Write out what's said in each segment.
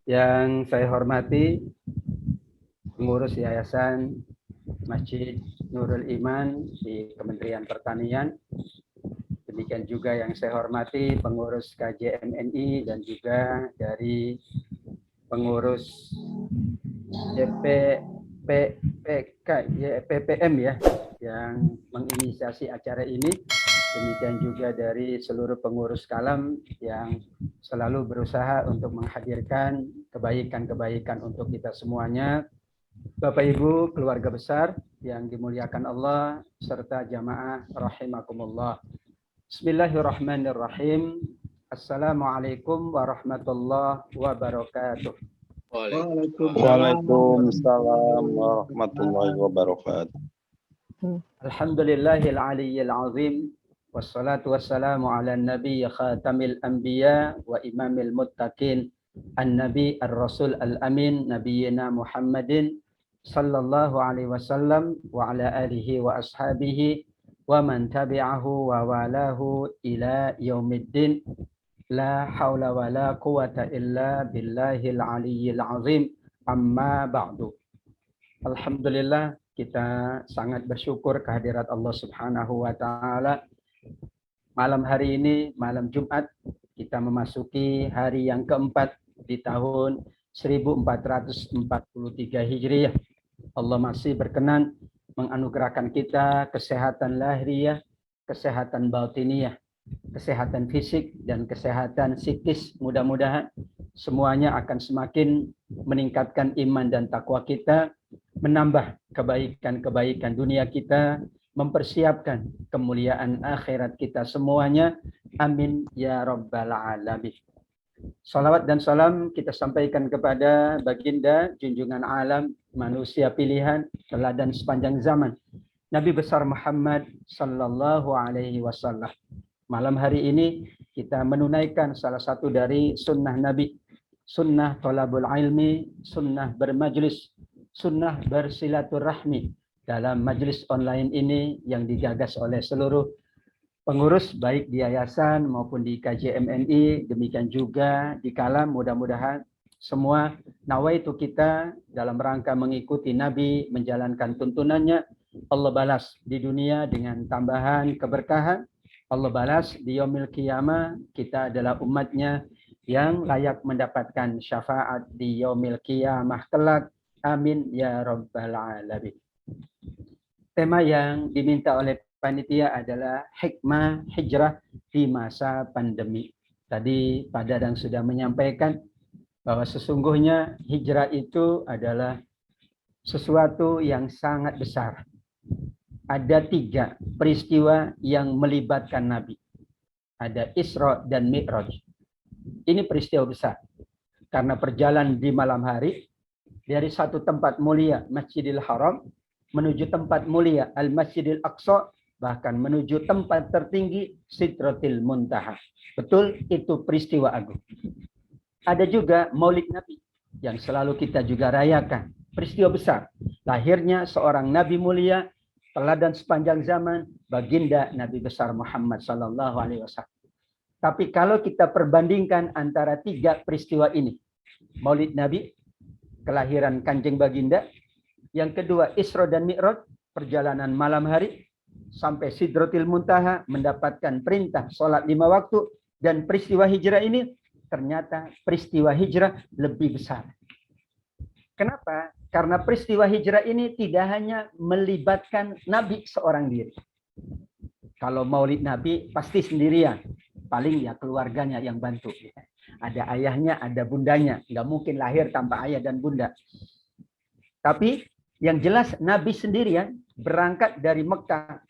Yang saya hormati pengurus Yayasan Masjid Nurul Iman di Kementerian Pertanian. Demikian juga yang saya hormati pengurus KJMNI dan juga dari pengurus PPM ya yang menginisiasi acara ini. Demikian juga dari seluruh pengurus Kalam yang selalu berusaha untuk menghadirkan kebaikan-kebaikan untuk kita semuanya. Bapak Ibu, keluarga besar yang dimuliakan Allah serta jamaah rahimakumullah. Bismillahirrahmanirrahim. Assalamualaikum warahmatullahi wabarakatuh. Waalaikumsalam warahmatullahi wabarakatuh. Alhamdulillahil aliyyil azim. Wassalatu wassalamu ala nabi khatamil anbiya wa imamil muttaqin. An-nabi ar-rasul al-amin nabiyina Muhammadin sallallahu alaihi wasallam wa ala alihi wa ashabihi wa man tabi'ahu wa walahu ila yaumiddin. La haula wa la quwata illa billahil aliyyil azim. Amma ba'du. Alhamdulillah, kita sangat bersyukur kehadirat Allah Subhanahu wa taala. Malam hari ini, malam Jumat, kita memasuki hari yang keempat di tahun 1443 Hijriah. Allah masih berkenan menganugerahkan kita kesehatan lahiriah, kesehatan batiniah, kesehatan fisik dan kesehatan psikis. Mudah-mudahan semuanya akan semakin meningkatkan iman dan takwa kita, menambah kebaikan-kebaikan dunia kita, mempersiapkan kemuliaan akhirat kita semuanya. Amin ya rabbal alamin. Salawat dan salam kita sampaikan kepada baginda junjungan alam, manusia pilihan, teladan sepanjang zaman, Nabi besar Muhammad sallallahu alaihi wasallam. Malam hari ini kita menunaikan salah satu dari sunnah Nabi, sunnah thalabul ilmi, sunnah bermajlis, sunnah bersilaturahmi dalam majlis online ini yang digagas oleh seluruh pengurus baik di yayasan maupun di KJMNI, demikian juga di Kalam. Mudah-mudahan semua nawaitu kita dalam rangka mengikuti Nabi, menjalankan tuntunannya, Allah balas di dunia dengan tambahan keberkahan. Allah balas di yaumil qiyamah, kita adalah umatnya yang layak mendapatkan syafaat di yaumil qiyamah kelak. Amin ya rabbal alamin. Tema yang diminta oleh panitia adalah hikmah hijrah di masa pandemi. Tadi Pak Dadang sudah menyampaikan bahwa sesungguhnya hijrah itu adalah sesuatu yang sangat besar. Ada 3 peristiwa yang melibatkan Nabi. Ada Isra dan Mi'raj. Ini peristiwa besar. Karena perjalanan di malam hari dari satu tempat mulia Masjidil Haram menuju tempat mulia Al-Masjidil Aqsa, bahkan menuju tempat tertinggi Sidratil Muntaha. Betul, itu peristiwa agung. Ada juga Maulid Nabi yang selalu kita juga rayakan. Peristiwa besar. Lahirnya seorang Nabi mulia, teladan sepanjang zaman, baginda Nabi besar Muhammad sallallahu alaihi wasallam. Tapi kalau kita perbandingkan antara 3 peristiwa ini, Maulid Nabi, kelahiran Kanjeng Baginda, yang kedua Isra dan Mi'raj, perjalanan malam hari sampai Sidratil Muntaha mendapatkan perintah sholat 5 waktu, dan peristiwa hijrah ini ternyata peristiwa hijrah lebih besar. Kenapa? Karena peristiwa hijrah ini tidak hanya melibatkan Nabi seorang diri. Kalau Maulid Nabi pasti sendirian, paling ya keluarganya yang bantu. Ada ayahnya, ada bundanya, nggak mungkin lahir tanpa ayah dan bunda. Tapi yang jelas Nabi sendirian berangkat dari Mekah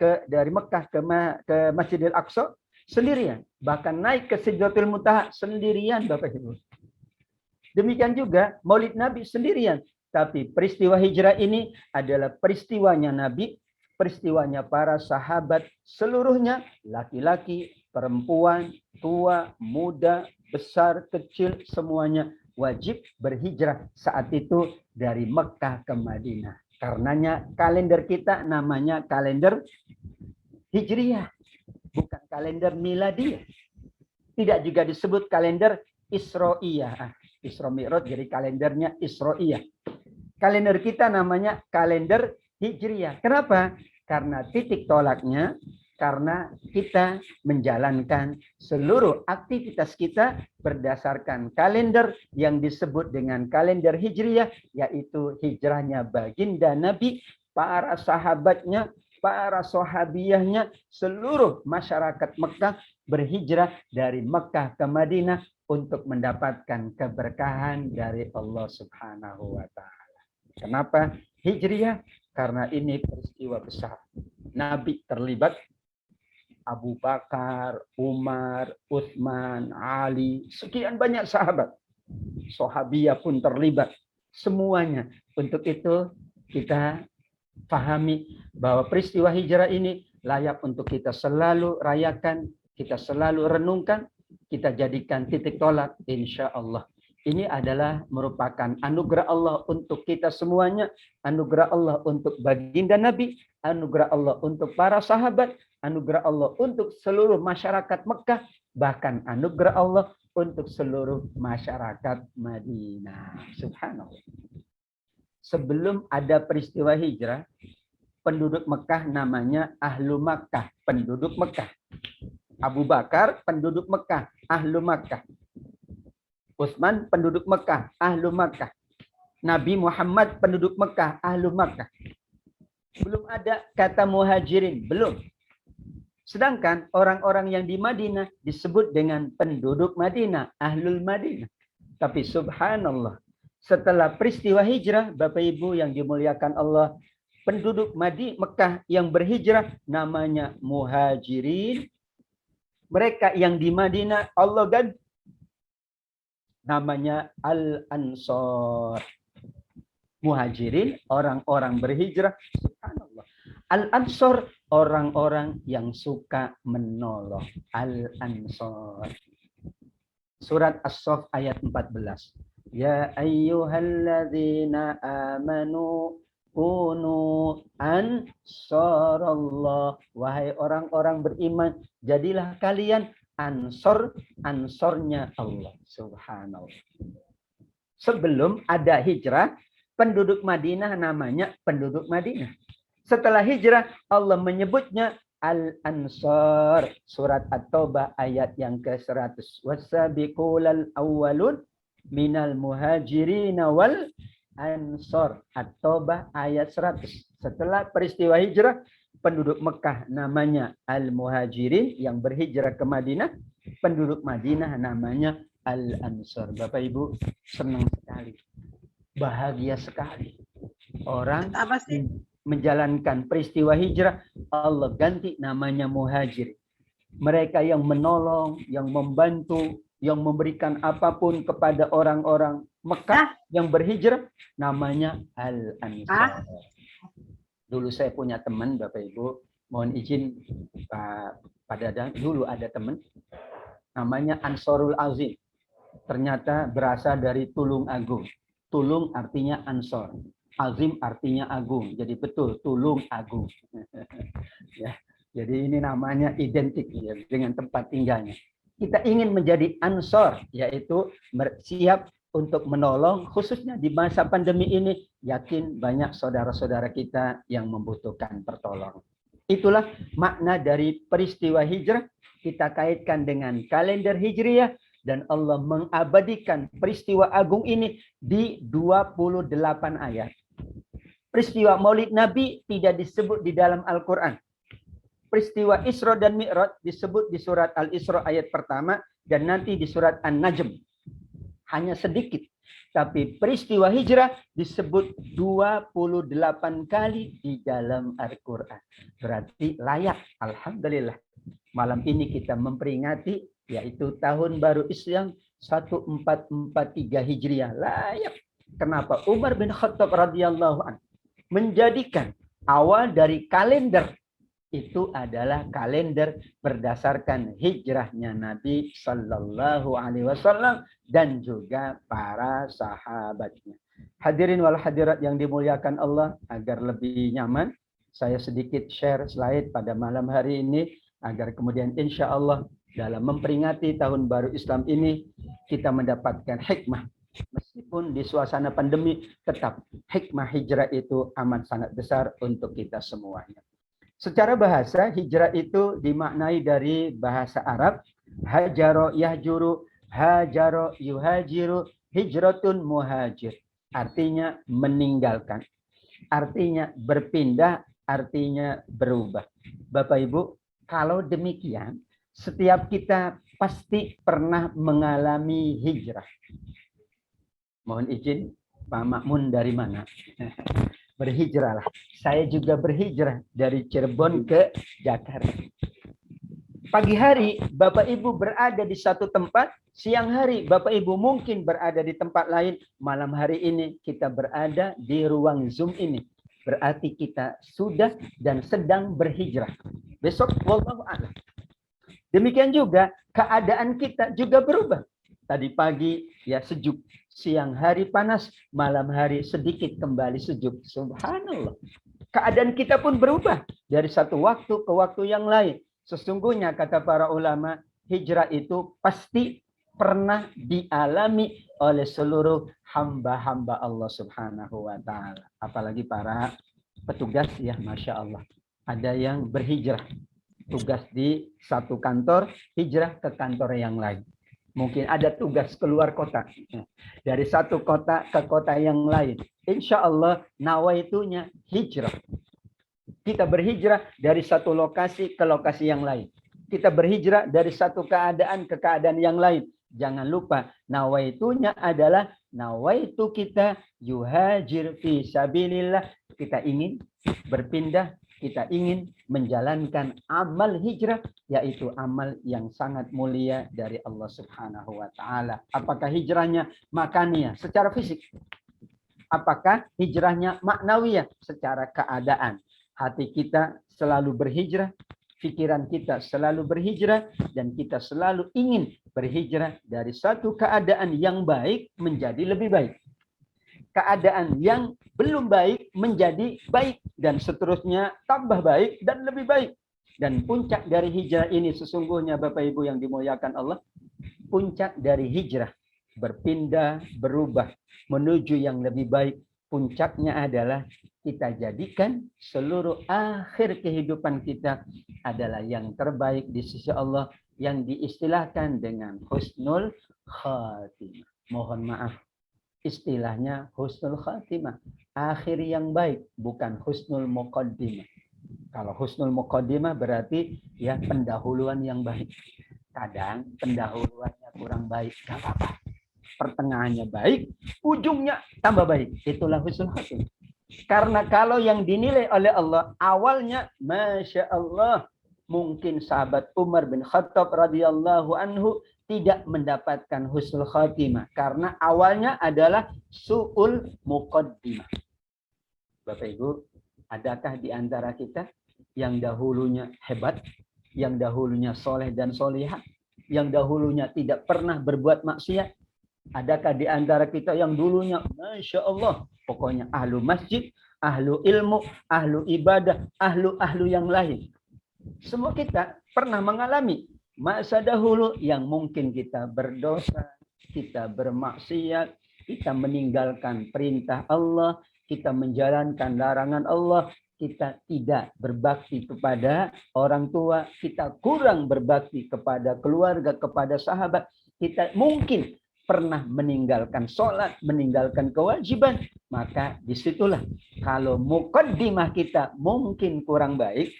ke Masjidil Aqsa sendirian, bahkan naik ke Sidratul Muntaha sendirian, Bapak Ibu. Demikian juga Maulid Nabi sendirian, tapi peristiwa hijrah ini adalah peristiwanya Nabi, peristiwanya para sahabat seluruhnya, laki-laki, perempuan, tua, muda, besar, kecil, semuanya wajib berhijrah saat itu dari Mekah ke Madinah. Karenanya kalender kita namanya kalender Hijriyah, bukan kalender Miladiyah. Tidak juga disebut kalender Isra'iyah. Isra Mi'raj jadi kalendernya Isra'iyah. Kalender kita namanya kalender Hijriyah. Kenapa? Karena titik tolaknya karena kita menjalankan seluruh aktivitas kita berdasarkan kalender yang disebut dengan kalender Hijriyah, yaitu hijrahnya baginda Nabi, para sahabatnya, para sahabiyahnya, seluruh masyarakat Mekah berhijrah dari Mekah ke Madinah untuk mendapatkan keberkahan dari Allah Subhanahu wa Ta'ala. Kenapa Hijriyah? Karena ini peristiwa besar. Nabi terlibat, Abu Bakar, Umar, Utsman, Ali, sekian banyak sahabat. Sahabiyah pun terlibat. Semuanya. Untuk itu kita pahami bahwa peristiwa hijrah ini layak untuk kita selalu rayakan, kita selalu renungkan, kita jadikan titik tolak, insya Allah. Ini adalah merupakan anugerah Allah untuk kita semuanya, anugerah Allah untuk baginda Nabi, anugerah Allah untuk para sahabat, anugerah Allah untuk seluruh masyarakat Mekah, bahkan anugerah Allah untuk seluruh masyarakat Madinah. Subhanallah. Sebelum ada peristiwa hijrah, penduduk Mekah namanya Ahlu Makkah, penduduk Mekah. Abu Bakar, penduduk Mekah, Ahlu Makkah. Utsman, penduduk Mekah, Ahlu Makkah. Nabi Muhammad, penduduk Mekah, Ahlu Makkah. Belum ada kata muhajirin, belum. Sedangkan orang-orang yang di Madinah disebut dengan penduduk Madinah, Ahlul Madinah. Tapi subhanallah, setelah peristiwa hijrah, Bapak Ibu yang dimuliakan Allah, penduduk Mekah yang berhijrah namanya muhajirin. Mereka yang di Madinah, Allah ganti namanya Al-Ansor. Muhajirin, orang-orang berhijrah. Subhanallah. Al-Ansor, orang-orang yang suka menolong. Al-Ansor. Surat As-Saff ayat 14. Ya ayyuhalladzina amanu kunu ansarallah. Wahai orang-orang beriman, jadilah kalian ansornya Allah. Subhanallah. Sebelum ada hijrah, penduduk Madinah namanya penduduk Madinah. Setelah hijrah, Allah menyebutnya Al-Ansar. Surat At-Taubah ayat yang ke-100. Wasabiqulal awwalun minal muhajirin wal ansar. At-Taubah ayat 100. Setelah peristiwa hijrah, penduduk Mekah namanya Al-Muhajirin yang berhijrah ke Madinah. Penduduk Madinah namanya Al-Ansar. Bapak Ibu, senang sekali. Bahagia sekali. Orang menjalankan peristiwa hijrah, Allah ganti namanya Muhajir. Mereka yang menolong, yang membantu, yang memberikan apapun kepada orang-orang Mekah yang berhijrah, namanya Al-Ansar. Dulu saya punya teman, Bapak Ibu, mohon izin Pak Dadang, dulu ada teman, namanya Ansarul Azim. Ternyata berasal dari Tulung Agung. Tulung artinya Ansor. Azim artinya agung. Jadi betul, Tulung Agung. Ya, jadi ini namanya identik ya, dengan tempat tinggalnya. Kita ingin menjadi Ansor, yaitu siap untuk menolong, khususnya di masa pandemi ini, yakin banyak saudara-saudara kita yang membutuhkan pertolongan. Itulah makna dari peristiwa hijrah, kita kaitkan dengan kalender hijriyah, dan Allah mengabadikan peristiwa agung ini di 28 ayat. Peristiwa Maulid Nabi tidak disebut di dalam Al-Quran. Peristiwa Isra dan Mi'raj disebut di surat Al-Isra ayat pertama, dan nanti di surat An-Najm. Hanya sedikit. Tapi peristiwa hijrah disebut 28 kali di dalam Al-Quran. Berarti layak. Alhamdulillah. Malam ini kita memperingati, yaitu tahun baru Islam 1443 Hijriah. Layak. Kenapa? Umar bin Khattab radhiyallahu anhu menjadikan awal dari kalender itu adalah kalender berdasarkan hijrahnya Nabi Sallallahu Alaihi Wasallam dan juga para sahabatnya. Hadirin wal hadirat yang dimuliakan Allah, agar lebih nyaman, saya sedikit share slide pada malam hari ini, agar kemudian insya Allah dalam memperingati tahun baru Islam ini, kita mendapatkan hikmah meskipun di suasana pandemi, tetap hikmah hijrah itu amat sangat besar untuk kita semuanya. Secara bahasa, hijrah itu dimaknai dari bahasa Arab, hajaro yahjuru, hajaro yuhajiru, hijratun muhajir. Artinya meninggalkan, artinya berpindah, artinya berubah. Bapak Ibu, kalau demikian, setiap kita pasti pernah mengalami hijrah. Mohon izin, Pak Makmun dari mana? Berhijrahlah. Saya juga berhijrah dari Cirebon ke Jakarta. Pagi hari Bapak Ibu berada di satu tempat, siang hari Bapak Ibu mungkin berada di tempat lain, malam hari ini kita berada di ruang Zoom ini. Berarti kita sudah dan sedang berhijrah. Besok wallahu a'lam. Demikian juga keadaan kita juga berubah. Tadi pagi ya sejuk, siang hari panas, malam hari sedikit kembali sejuk. Subhanallah. Keadaan kita pun berubah dari satu waktu ke waktu yang lain. Sesungguhnya kata para ulama, hijrah itu pasti pernah dialami oleh seluruh hamba-hamba Allah Subhanahu wa taala. Apalagi para petugas ya, Masya Allah. Ada yang berhijrah. Tugas di satu kantor, hijrah ke kantor yang lain. Mungkin ada tugas keluar kota. Dari satu kota ke kota yang lain. Insya Allah nawaitunya hijrah. Kita berhijrah dari satu lokasi ke lokasi yang lain. Kita berhijrah dari satu keadaan ke keadaan yang lain. Jangan lupa nawaitunya adalah nawaitu kita yuhajir fi sabilillah. Kita ingin berpindah, kita ingin menjalankan amal hijrah, yaitu amal yang sangat mulia dari Allah Subhanahu wa taala. Apakah hijrahnya makaniyah secara fisik? Apakah hijrahnya maknawiyah secara keadaan? Hati kita selalu berhijrah, pikiran kita selalu berhijrah, dan kita selalu ingin berhijrah dari satu keadaan yang baik menjadi lebih baik. Keadaan yang belum baik menjadi baik, dan seterusnya tambah baik dan lebih baik. Dan puncak dari hijrah ini sesungguhnya Bapak Ibu yang dimuliakan Allah, puncak dari hijrah berpindah, berubah menuju yang lebih baik. Puncaknya adalah kita jadikan seluruh akhir kehidupan kita adalah yang terbaik di sisi Allah, yang diistilahkan dengan husnul khatimah. Mohon maaf, istilahnya husnul khatimah, akhir yang baik, bukan husnul muqaddimah. Kalau husnul muqaddimah berarti ya pendahuluan yang baik. Kadang pendahuluannya kurang baik, gak apa-apa. Pertengahannya baik, ujungnya tambah baik. Itulah husnul khatimah. Karena kalau yang dinilai oleh Allah awalnya, Masya Allah, mungkin sahabat Umar bin Khattab radhiyallahu anhu tidak mendapatkan husnul khatimah karena awalnya adalah su'ul muqaddimah. Bapak Ibu, adakah di antara kita yang dahulunya hebat, yang dahulunya soleh dan solihah, yang dahulunya tidak pernah berbuat maksiat? Adakah di antara kita yang dulunya Masya Allah, pokoknya ahlu masjid, ahlu ilmu, ahlu ibadah, ahlu yang lain? Semua kita pernah mengalami masa dahulu yang mungkin kita berdosa, kita bermaksiat, kita meninggalkan perintah Allah, kita menjalankan larangan Allah, kita tidak berbakti kepada orang tua, kita kurang berbakti kepada keluarga, kepada sahabat, kita mungkin pernah meninggalkan sholat, meninggalkan kewajiban, maka disitulah kalau muqaddimah kita mungkin kurang baik,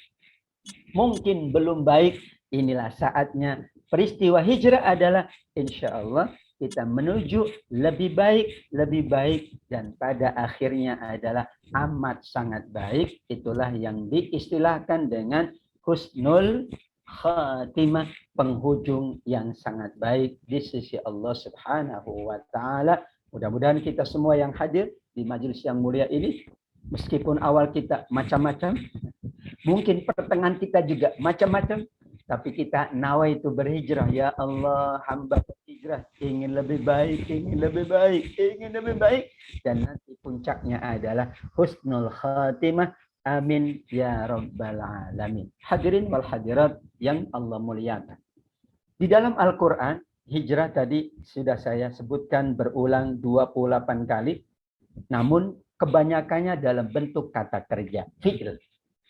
mungkin belum baik, inilah saatnya peristiwa hijrah adalah insya Allah kita menuju lebih baik, dan pada akhirnya adalah amat sangat baik. Itulah yang diistilahkan dengan husnul khatimah, penghujung yang sangat baik di sisi Allah Subhanahu wa taala. Mudah-mudahan kita semua yang hadir di majelis yang mulia ini, meskipun awal kita macam-macam, mungkin pertengahan kita juga macam-macam, tapi kita nawaitu berhijrah. Ya Allah, hamba berhijrah, ingin lebih baik, ingin lebih baik, ingin lebih baik, dan nanti puncaknya adalah husnul khatimah. Amin ya rabbal alamin. Hadirin wal hadirat yang Allah muliakan. Di dalam Al-Quran Hijrah tadi sudah saya sebutkan berulang 28 kali, namun kebanyakannya dalam bentuk kata kerja, fi'il.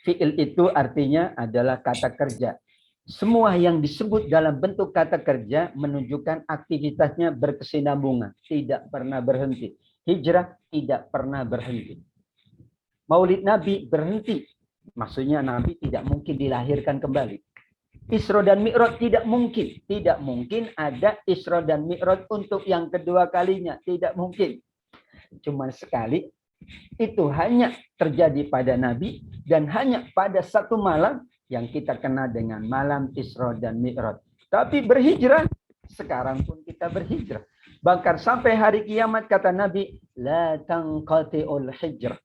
Fi'il itu artinya adalah kata kerja. Semua yang disebut dalam bentuk kata kerja menunjukkan aktivitasnya berkesinambungan, tidak pernah berhenti. Hijrah tidak pernah berhenti. Maulid Nabi berhenti, maksudnya Nabi tidak mungkin dilahirkan kembali. Isra dan Mi'raj tidak mungkin ada Isra dan Mi'raj untuk yang kedua kalinya, tidak mungkin. Cuma sekali, itu hanya terjadi pada Nabi dan hanya pada satu malam yang kita kenal dengan malam Isra dan Mi'raj. Tapi berhijrah, sekarang pun kita berhijrah. Bahkan sampai hari kiamat kata Nabi, la tanqati'ul hijrah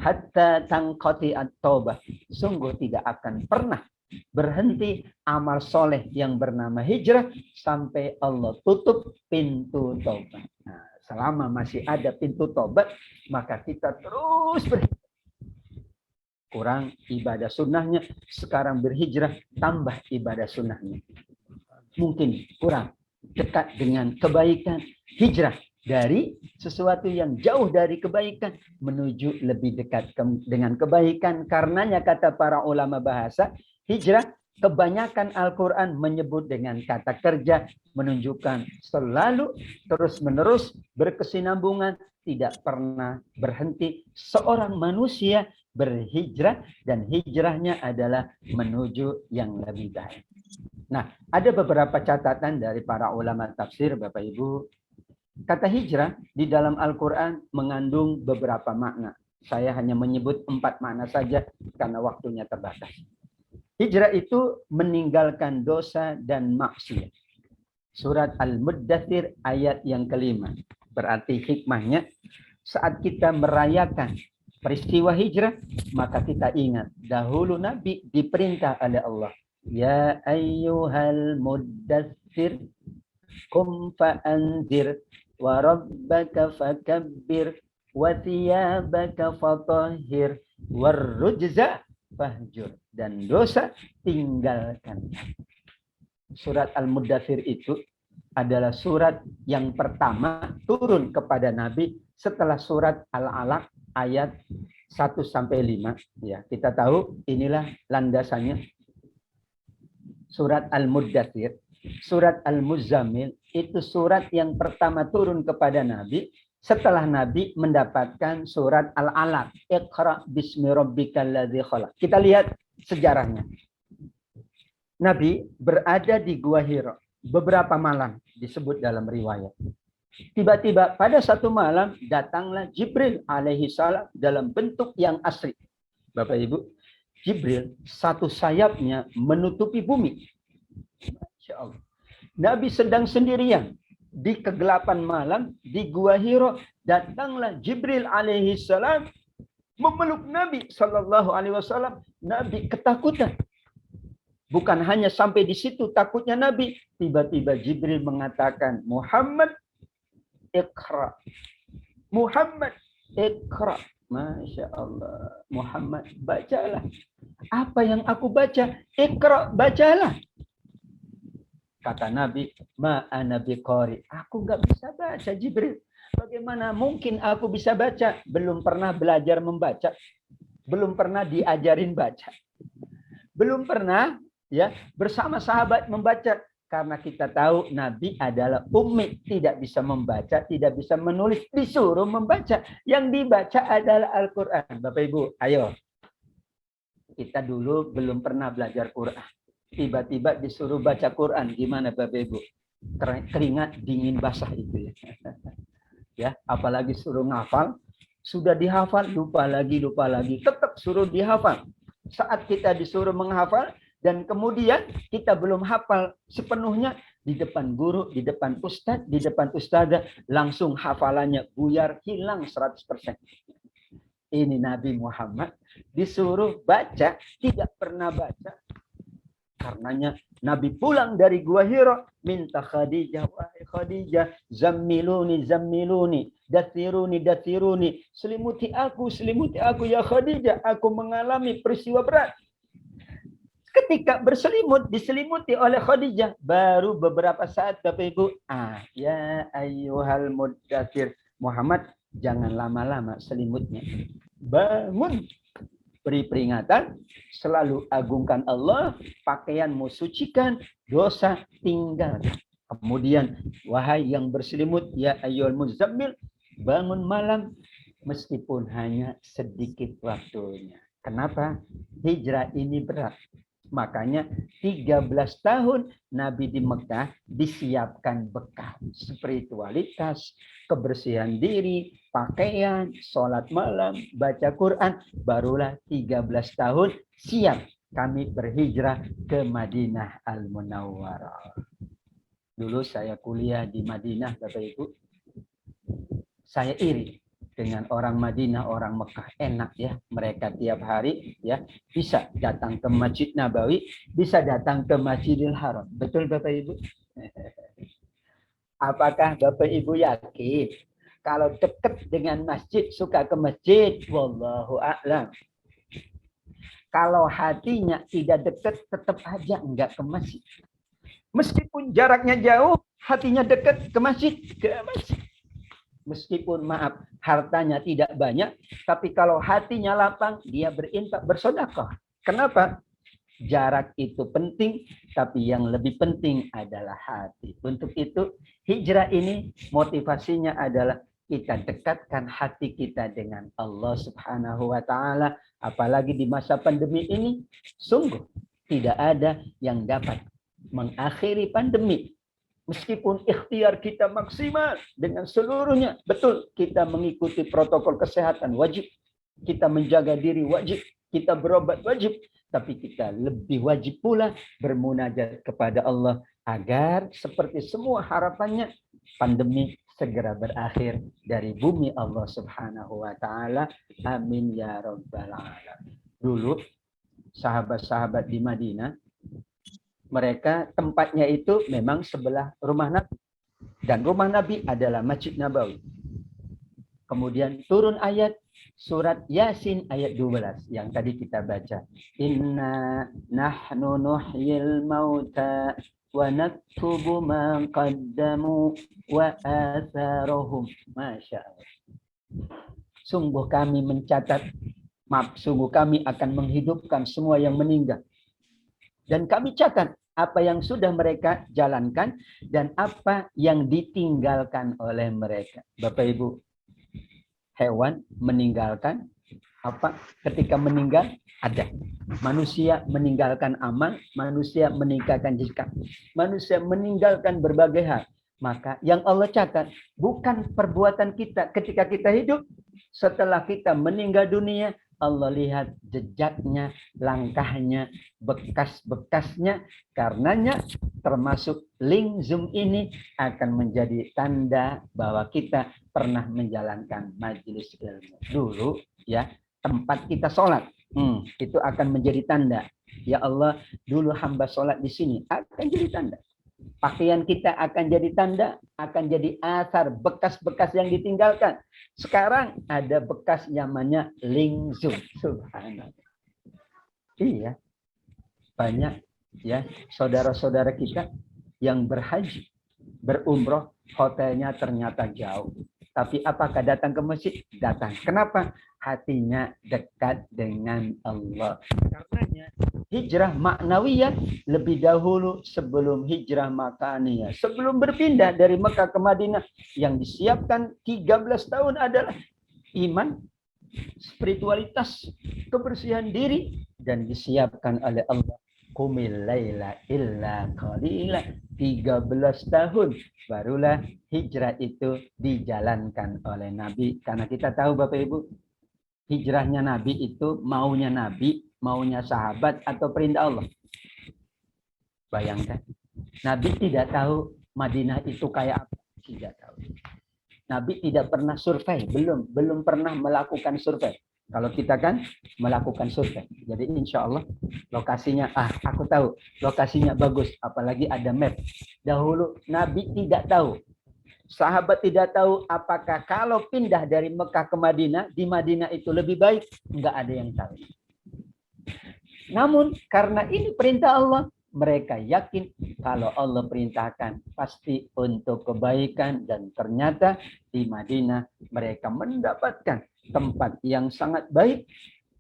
hatta tanqati'at taubah. Sungguh tidak akan pernah berhenti amal soleh yang bernama hijrah sampai Allah tutup pintu taubat. Nah, selama masih ada pintu taubat, maka kita terus berhijrah. Kurang ibadah sunnahnya, sekarang berhijrah tambah ibadah sunnahnya. Mungkin kurang dekat dengan kebaikan, hijrah dari sesuatu yang jauh dari kebaikan menuju lebih dekat dengan kebaikan. Karenanya kata para ulama bahasa, hijrah, kebanyakan Al-Quran menyebut dengan kata kerja, menunjukkan selalu terus-menerus berkesinambungan, tidak pernah berhenti. Seorang manusia berhijrah dan hijrahnya adalah menuju yang lebih baik. Nah, ada beberapa catatan dari para ulama tafsir, Bapak Ibu. Kata hijrah di dalam Al-Quran mengandung beberapa makna. Saya hanya menyebut 4 makna saja karena waktunya terbatas. Hijrah itu meninggalkan dosa dan maksiat. Surat Al-Muddathir ayat yang kelima. Berarti hikmahnya saat kita merayakan peristiwa hijrah, maka kita ingat dahulu Nabi diperintah oleh Allah. Ya ayyuhal muddathir qum fa'anzir wa rabbaka fakabbir wa thiyabaka fatahhir warrujza fahjur, dan dosa tinggalkan. Surat Al-Muddathir itu adalah surat yang pertama turun kepada Nabi setelah surat Al-Alaq ayat 1-5. Ya, kita tahu inilah landasannya. Surat Al-Muddathir, surat Al-Muzammil itu surat yang pertama turun kepada Nabi setelah Nabi mendapatkan surat Al-Alaq, Iqra bismi rabbikal ladzi khalaq. Kita lihat sejarahnya. Nabi berada di Gua Hira beberapa malam, disebut dalam riwayat. Tiba-tiba pada satu malam datanglah Jibril alaihi salam dalam bentuk yang asli. Bapak Ibu, Jibril satu sayapnya menutupi bumi. Masya Allah. Nabi sedang sendirian di kegelapan malam di Gua Hira, datanglah Jibril alaihi salam memeluk Nabi sallallahu alaihi wasallam. Nabi ketakutan. Bukan hanya sampai di situ takutnya Nabi, tiba-tiba Jibril mengatakan, Muhammad Iqra. Muhammad Iqra. Masya Allah. Muhammad, bacalah. Apa yang aku baca? Iqra, bacalah. Kata Nabi, ma'ana biqari. Aku nggak bisa baca, Jibril. Bagaimana mungkin aku bisa baca? Belum pernah belajar membaca. Belum pernah diajarin baca. Belum pernah ya bersama sahabat membaca. Karena kita tahu Nabi adalah ummi, tidak bisa membaca, tidak bisa menulis, disuruh membaca. Yang dibaca adalah Al-Quran. Bapak Ibu, ayo. Kita dulu belum pernah belajar Quran. Tiba-tiba disuruh baca Quran. Gimana Bapak Ibu? Keringat dingin basah itu ya. Ya, apalagi suruh ngafal. Sudah dihafal, lupa lagi. Tetap suruh dihafal. Saat kita disuruh menghafal, dan kemudian kita belum hafal sepenuhnya, di depan guru, di depan ustadz, di depan ustadzah, langsung hafalannya buyar, hilang 100%. Ini Nabi Muhammad disuruh baca, tidak pernah baca. Karenanya Nabi pulang dari Gua Hira, minta Khadijah, wahai Khadijah, zammiluni, dathiruni, selimuti aku ya Khadijah, aku mengalami peristiwa berat. Ketika diselimuti oleh Khadijah, baru beberapa saat Bapak Ibu, ya ayyuhal muddatsir, Muhammad jangan lama-lama selimutnya. Bangun, beri peringatan, selalu agungkan Allah, pakaianmu sucikan, dosa tinggalkan. Kemudian, wahai yang berselimut, ya ayyuhal muzammil, bangun malam meskipun hanya sedikit waktunya. Kenapa? Hijrah ini berat. Makanya 13 tahun Nabi di Mekah disiapkan bekal spiritualitas, kebersihan diri, pakaian, sholat malam, baca Quran. Barulah 13 tahun siap kami berhijrah ke Madinah Al-Munawwarah. Dulu saya kuliah di Madinah, Bapak Ibu. Saya iri dengan orang Madinah, orang Mekah. Enak ya, mereka tiap hari ya bisa datang ke Masjid Nabawi, bisa datang ke Masjidil Haram. Betul Bapak Ibu? Apakah Bapak Ibu yakin kalau dekat dengan masjid suka ke masjid? Wallahu a'lam. Kalau hatinya tidak dekat, tetap aja enggak ke masjid. Meskipun jaraknya jauh, hatinya dekat ke masjid, Meskipun maaf, hartanya tidak banyak, tapi kalau hatinya lapang, dia berinfak, bersedekah. Kenapa? Jarak itu penting, tapi yang lebih penting adalah hati. Untuk itu, hijrah ini motivasinya adalah kita dekatkan hati kita dengan Allah Subhanahu wa Ta'ala. Apalagi di masa pandemi ini, sungguh tidak ada yang dapat mengakhiri pandemi. Meskipun ikhtiar kita maksimal dengan seluruhnya, betul kita mengikuti protokol kesehatan wajib, kita menjaga diri wajib, kita berobat wajib, tapi kita lebih wajib pula bermunajat kepada Allah agar seperti semua harapannya pandemi segera berakhir dari bumi Allah Subhanahu wa Ta'ala. Amin ya rabbal alamin. Dulu sahabat-sahabat di Madinah, mereka tempatnya itu memang sebelah rumah Nabi. Dan rumah Nabi adalah Masjid Nabawi. Kemudian turun ayat surat Yasin ayat 12 yang tadi kita baca. Inna nahnu nuhyil mauta wa naktubu ma qaddamu wa atharahum. Masya Allah. Sungguh kami mencatat, sungguh kami akan menghidupkan semua yang meninggal. Dan kami catat apa yang sudah mereka jalankan dan apa yang ditinggalkan oleh mereka. Bapak Ibu, hewan meninggalkan apa? Ketika meninggal ada. Manusia meninggalkan amal, manusia meninggalkan jika. Manusia meninggalkan berbagai hal. Maka yang Allah catat bukan perbuatan kita ketika kita hidup. Setelah kita meninggal dunia, Allah lihat jejaknya, langkahnya, bekas-bekasnya. Karenanya termasuk link Zoom ini akan menjadi tanda bahwa kita pernah menjalankan majelis ilmu. Dulu ya, tempat kita sholat. Itu akan menjadi tanda. Ya Allah, dulu hamba sholat di sini. Akan jadi tanda. Pakaian kita akan jadi tanda, akan jadi asar, bekas-bekas yang ditinggalkan. Sekarang ada bekas namanya link Zoom. Subhanallah. Iya. Banyak ya saudara-saudara kita yang berhaji, berumroh, hotelnya ternyata jauh. Tapi apakah datang ke masjid? Datang. Kenapa? Hatinya dekat dengan Allah. Karenanya hijrah maknawiyah lebih dahulu sebelum hijrah makaniyah. Sebelum berpindah dari Mekah ke Madinah, yang disiapkan 13 tahun adalah iman, spiritualitas, kebersihan diri, dan disiapkan oleh Allah. Qumil laila illa qalila. 13 tahun barulah hijrah itu dijalankan oleh Nabi. Karena kita tahu Bapak Ibu, hijrahnya Nabi itu maunya Nabi, maunya sahabat, atau perintah Allah. Bayangkan, Nabi tidak tahu Madinah itu kayak apa. Tidak tahu. Nabi tidak pernah survei, belum pernah melakukan survei. Kalau kita kan melakukan survei. Jadi insya Allah lokasinya, aku tahu lokasinya bagus, apalagi ada map. Dahulu Nabi tidak tahu. Sahabat tidak tahu apakah kalau pindah dari Mekah ke Madinah, di Madinah itu lebih baik. Enggak ada yang tahu. Namun karena ini perintah Allah, mereka yakin kalau Allah perintahkan pasti untuk kebaikan, dan ternyata di Madinah mereka mendapatkan tempat yang sangat baik,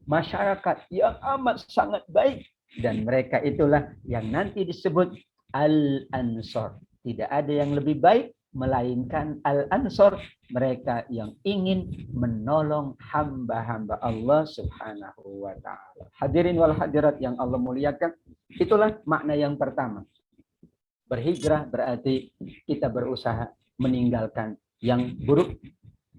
masyarakat yang amat sangat baik, dan mereka itulah yang nanti disebut Al-Ansor. Tidak ada yang lebih baik melainkan Al-Ansor, mereka yang ingin menolong hamba-hamba Allah Subhanahu wa taala. Hadirin wal hadirat yang Allah muliakan, itulah makna yang pertama. Berhijrah berarti kita berusaha meninggalkan yang buruk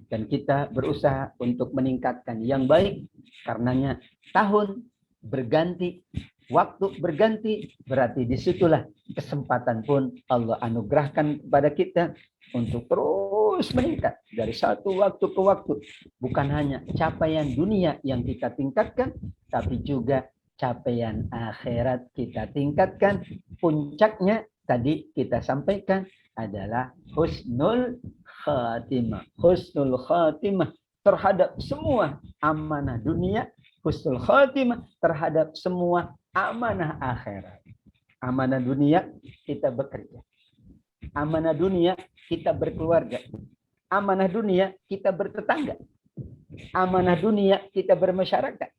dan kita berusaha untuk meningkatkan yang baik. Karenanya tahun berganti, waktu berganti, berarti disitulah kesempatan pun Allah anugerahkan kepada kita untuk terus meningkat dari satu waktu ke waktu. Bukan hanya capaian dunia yang kita tingkatkan, tapi juga capaian akhirat kita tingkatkan. Puncaknya tadi kita sampaikan adalah husnul khatimah. Husnul khatimah terhadap semua amanah dunia, husnul khatimah terhadap semua amanah akhirat. Amanah dunia kita bekerja. Amanah dunia kita berkeluarga. Amanah dunia kita bertetangga. Amanah dunia kita bermasyarakat.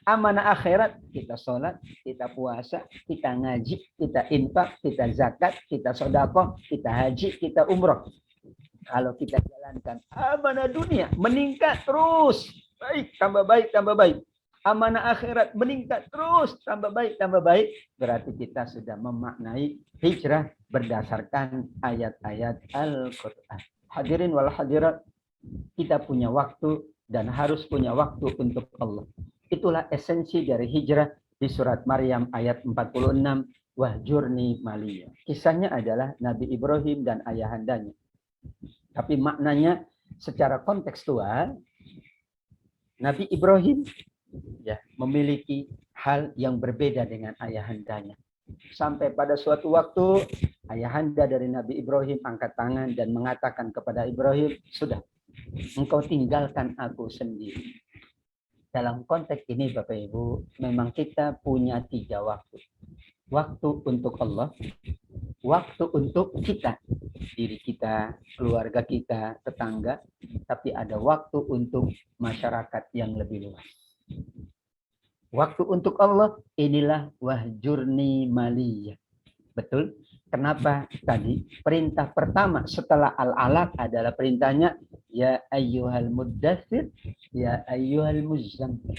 Amanah akhirat kita sholat, kita puasa, kita ngaji, kita infak, kita zakat, kita sedekah, kita haji, kita umroh. Kalau kita jalankan amanah dunia meningkat terus, baik tambah baik tambah baik. Amanah akhirat meningkat terus, tambah baik, berarti kita sudah memaknai hijrah berdasarkan ayat-ayat Al-Quran. Hadirin wal hadirat, kita punya waktu dan harus punya waktu untuk Allah. Itulah esensi dari hijrah di surat Maryam ayat 46, wahjurni maliya. Kisahnya adalah Nabi Ibrahim dan ayahandanya. Tapi maknanya secara kontekstual, Nabi Ibrahim ya memiliki hal yang berbeda dengan ayahandanya. Sampai pada suatu waktu ayahanda dari Nabi Ibrahim angkat tangan dan mengatakan kepada Ibrahim, sudah, engkau tinggalkan aku sendiri. Dalam konteks ini Bapak Ibu, memang kita punya 3 waktu. Waktu untuk Allah, waktu untuk kita, diri kita, keluarga kita, tetangga, tapi ada waktu untuk masyarakat yang lebih luas. Waktu untuk Allah, inilah wahjurni maliyah. Betul? Kenapa tadi perintah pertama setelah al-alaq adalah perintahnya ya ayyuhal muddatsir, ya ayyuhal muzammil.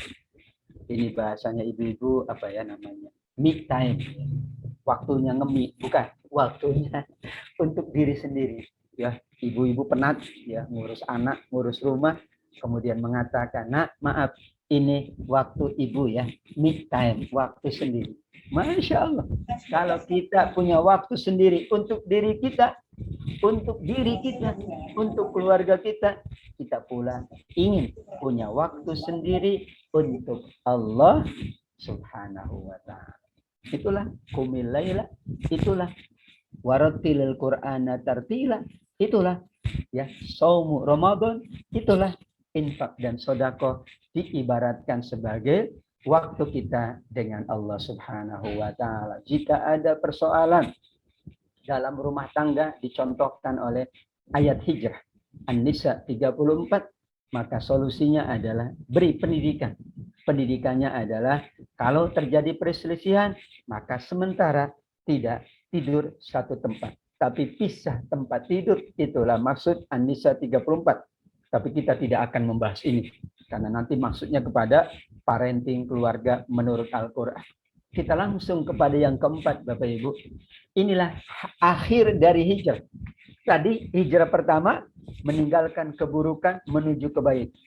Ini bahasanya ibu-ibu apa ya namanya? Me time. Waktunya ngemi, bukan waktunya untuk diri sendiri. Ya, ibu-ibu penat ya ngurus anak, ngurus rumah, kemudian mengatakan, "Nak, maaf, ini waktu ibu ya, me time, waktu sendiri." Masya Allah, kalau kita punya waktu sendiri untuk diri kita, untuk keluarga kita, kita pula ingin punya waktu sendiri untuk Allah Subhanahu wa ta'ala. Itulah qumil laila, itulah warattilil Qur'ana tartila, itulah ya saumu Ramadan, itulah infak dan sedekah diibaratkan sebagai waktu kita dengan Allah Subhanahu wa ta'ala. Jika ada persoalan dalam rumah tangga dicontohkan oleh ayat hijrah An-Nisa 34, maka solusinya adalah beri pendidikan. Pendidikannya adalah kalau terjadi perselisihan, maka sementara tidak tidur satu tempat, tapi pisah tempat tidur. Itulah maksud An-Nisa 34. Tapi kita tidak akan membahas ini, karena nanti maksudnya kepada parenting keluarga menurut Al-Quran. Kita langsung kepada yang keempat, Bapak Ibu. Inilah akhir dari hijrah. Tadi hijrah pertama, meninggalkan keburukan menuju kebaikan.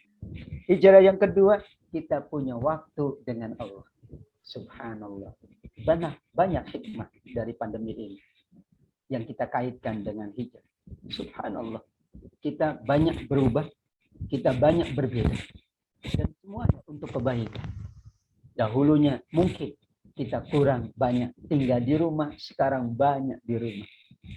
Hijrah yang kedua, kita punya waktu dengan Allah. Subhanallah. Banyak hikmah dari pandemi ini yang kita kaitkan dengan hijrah. Subhanallah. Kita banyak berubah, kita banyak berbeda. Dan semuanya untuk kebaikan. Dahulunya mungkin kita kurang banyak tinggal di rumah, sekarang banyak di rumah.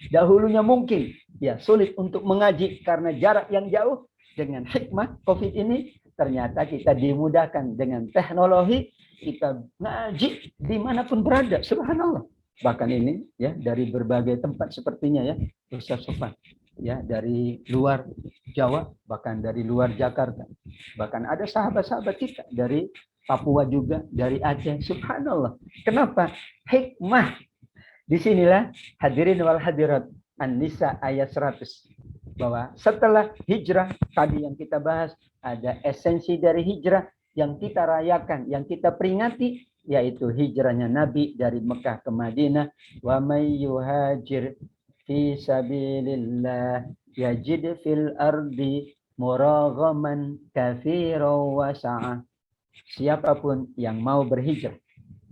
Dahulunya mungkin ya sulit untuk mengaji karena jarak yang jauh. Dengan hikmah COVID ini, ternyata kita dimudahkan dengan teknologi, kita ngaji dimanapun berada, subhanallah. Bahkan ini ya dari berbagai tempat sepertinya ya, Ustaz Sofan, ya dari luar Jawa, bahkan dari luar Jakarta, bahkan ada sahabat-sahabat kita dari Papua juga, dari Aceh, subhanallah. Kenapa? Hikmah. Disinilah hadirin wal hadirat An-Nisa ayat 100. Bahwa setelah hijrah, tadi yang kita bahas, ada esensi dari hijrah yang kita rayakan, yang kita peringati, yaitu hijrahnya Nabi dari Mekah ke Madinah. Wa may yuhajir fi sabilillah yajid fil ardi muraghaman katsiran wa sa'ah. Siapapun yang mau berhijrah,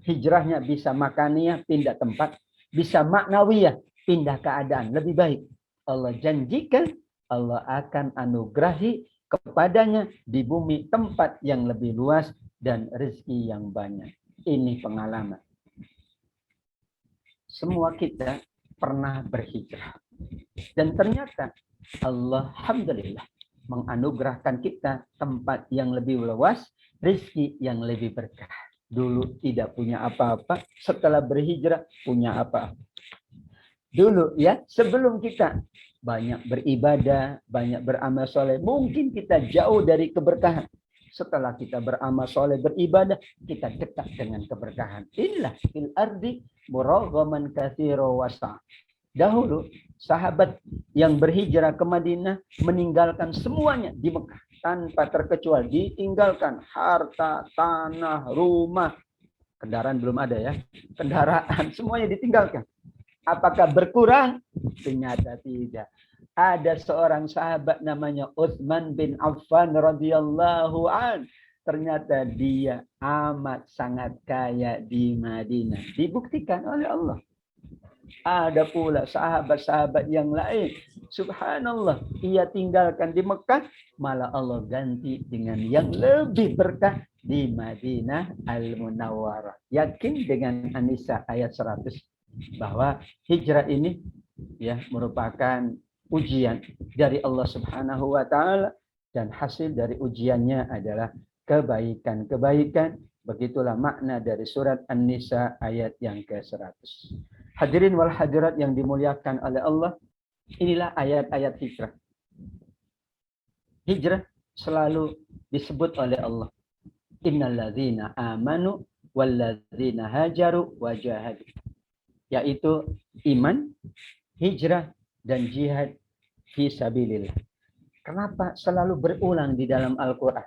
hijrahnya bisa makaniyah, pindah tempat, bisa maknawiyah, pindah keadaan, lebih baik. Allah janjikan, Allah akan anugerahi kepadanya di bumi tempat yang lebih luas dan rezeki yang banyak. Ini pengalaman. Semua kita pernah berhijrah. Dan ternyata Allah, alhamdulillah, menganugerahkan kita tempat yang lebih luas, rezeki yang lebih berkah. Dulu tidak punya apa-apa, setelah berhijrah punya apa-apa. Dulu ya, sebelum kita banyak beribadah, banyak beramal soleh, mungkin kita jauh dari keberkahan. Setelah kita beramal soleh, beribadah, kita dekat dengan keberkahan. Inilah fil ardi muraghaman katsiran wa sa'ah. Dahulu sahabat yang berhijrah ke Madinah meninggalkan semuanya di Mekah tanpa terkecuali, ditinggalkan harta, tanah, rumah, kendaraan belum ada ya, kendaraan semuanya ditinggalkan. Apakah berkurang? Ternyata tidak. Ada seorang sahabat namanya Utsman bin Affan radhiyallahu an. Ternyata dia amat sangat kaya di Madinah. Dibuktikan oleh Allah. Ada pula sahabat-sahabat yang lain. Subhanallah. Ia tinggalkan di Mekah. Malah Allah ganti dengan yang lebih berkah di Madinah Al-Munawwarah. Yakin dengan An-Nisa ayat 100. Bahwa hijrah ini ya merupakan ujian dari Allah Subhanahu wa taala, dan hasil dari ujiannya adalah kebaikan-kebaikan. Begitulah makna dari surat An-Nisa ayat yang ke-100. Hadirin wal hadirat yang dimuliakan oleh Allah, inilah ayat-ayat hijrah. Hijrah selalu disebut oleh Allah. Innalladzina amanu walladzina hajaru wajahadu. Yaitu iman, hijrah, dan jihad fi sabilillah. Kenapa selalu berulang di dalam Al-Quran?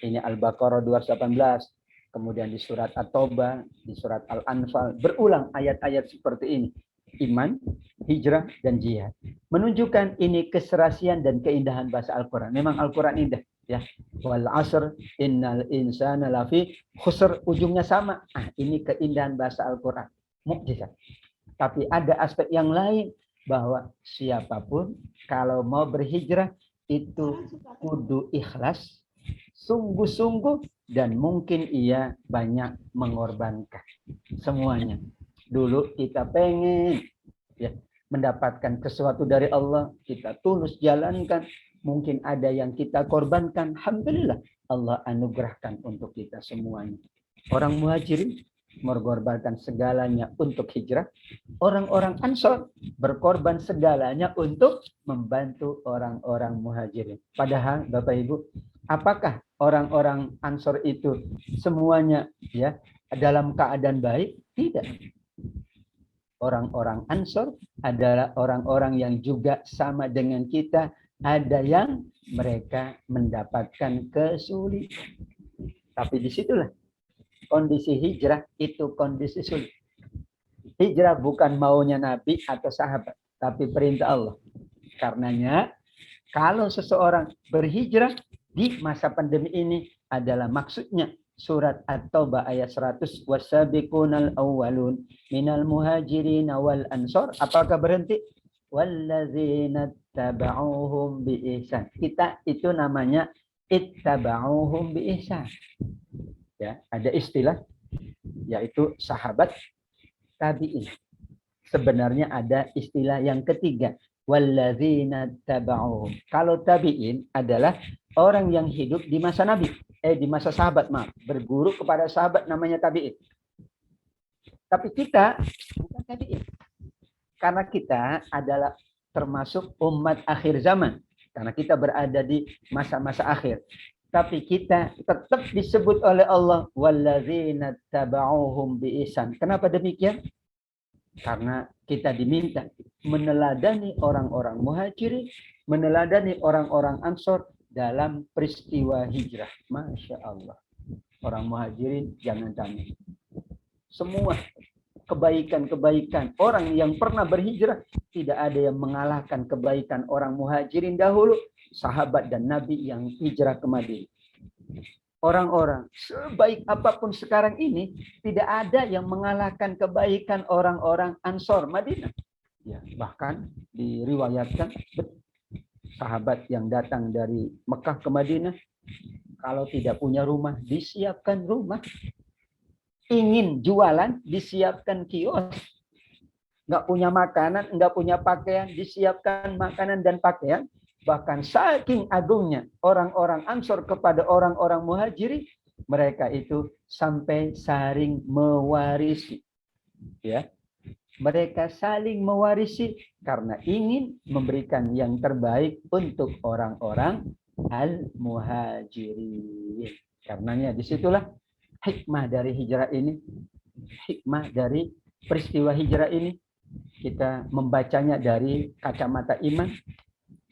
Ini Al-Baqarah 218, kemudian di surat At-Taubah, di surat Al-Anfal, berulang ayat-ayat seperti ini. Iman, hijrah, dan jihad. Menunjukkan ini keserasian dan keindahan bahasa Al-Quran. Memang Al-Quran indah. Ya, wal asr innal insana lafi khusr, ujungnya sama. Ini keindahan bahasa Al-Quran. Mukjizat. Tapi ada aspek yang lain, bahwa siapapun kalau mau berhijrah itu kudu ikhlas, sungguh-sungguh, dan mungkin ia banyak mengorbankan semuanya. Dulu kita pengen ya mendapatkan sesuatu dari Allah, kita tulus jalankan, mungkin ada yang kita korbankan. Alhamdulillah Allah anugerahkan untuk kita semuanya. Orang muhajirin mengorbankan segalanya untuk hijrah. Orang-orang Ansor berkorban segalanya untuk membantu orang-orang muhajirin. Padahal Bapak Ibu, apakah orang-orang Ansor itu semuanya ya dalam keadaan baik? Tidak. Orang-orang Ansor adalah orang-orang yang juga sama dengan kita. Ada yang mereka mendapatkan kesulitan. Tapi disitulah kondisi hijrah itu kondisi sulit. Hijrah bukan maunya Nabi atau sahabat, tapi perintah Allah. Karenanya, kalau seseorang berhijrah di masa pandemi ini adalah maksudnya surat At-Taubah ayat 100, wasabiqunal awwalun minal muhajirin wal ansor. Apakah berhenti? Walladzina tabauhum bi ihsan. Kita itu namanya ittabauhum bi ihsan. Ya, ada istilah yaitu sahabat tabi'in. Sebenarnya ada istilah yang ketiga, walladzina tabauhum. Kalau tabi'in adalah orang yang hidup di masa Nabi, di masa sahabat, maaf, berguru kepada sahabat namanya tabi'in. Tapi kita bukan tabi'in. Karena kita adalah termasuk umat akhir zaman. Karena kita berada di masa-masa akhir. Tapi kita tetap disebut oleh Allah walladzina taba'uhum biihsan. Kenapa demikian? Karena kita diminta meneladani orang-orang muhajirin, meneladani orang-orang ansor dalam peristiwa hijrah. Masya Allah. Orang muhajirin jangan tanya. Semua kebaikan-kebaikan orang yang pernah berhijrah, tidak ada yang mengalahkan kebaikan orang muhajirin dahulu, sahabat dan Nabi yang hijrah ke Madinah. Orang-orang sebaik apapun sekarang ini, tidak ada yang mengalahkan kebaikan orang-orang Ansor Madinah. Ya, bahkan diriwayatkan sahabat yang datang dari Mekah ke Madinah, kalau tidak punya rumah, disiapkan rumah. Ingin jualan, disiapkan kios. Nggak punya makanan, nggak punya pakaian, disiapkan makanan dan pakaian. Bahkan saking agungnya orang-orang Ansor kepada orang-orang Muhajirin, mereka itu sampai saling mewarisi. Ya, mereka saling mewarisi karena ingin memberikan yang terbaik untuk orang-orang al-muhajirin. Karenanya disitulah hikmah dari hijrah ini, hikmah dari peristiwa hijrah ini, kita membacanya dari kacamata iman,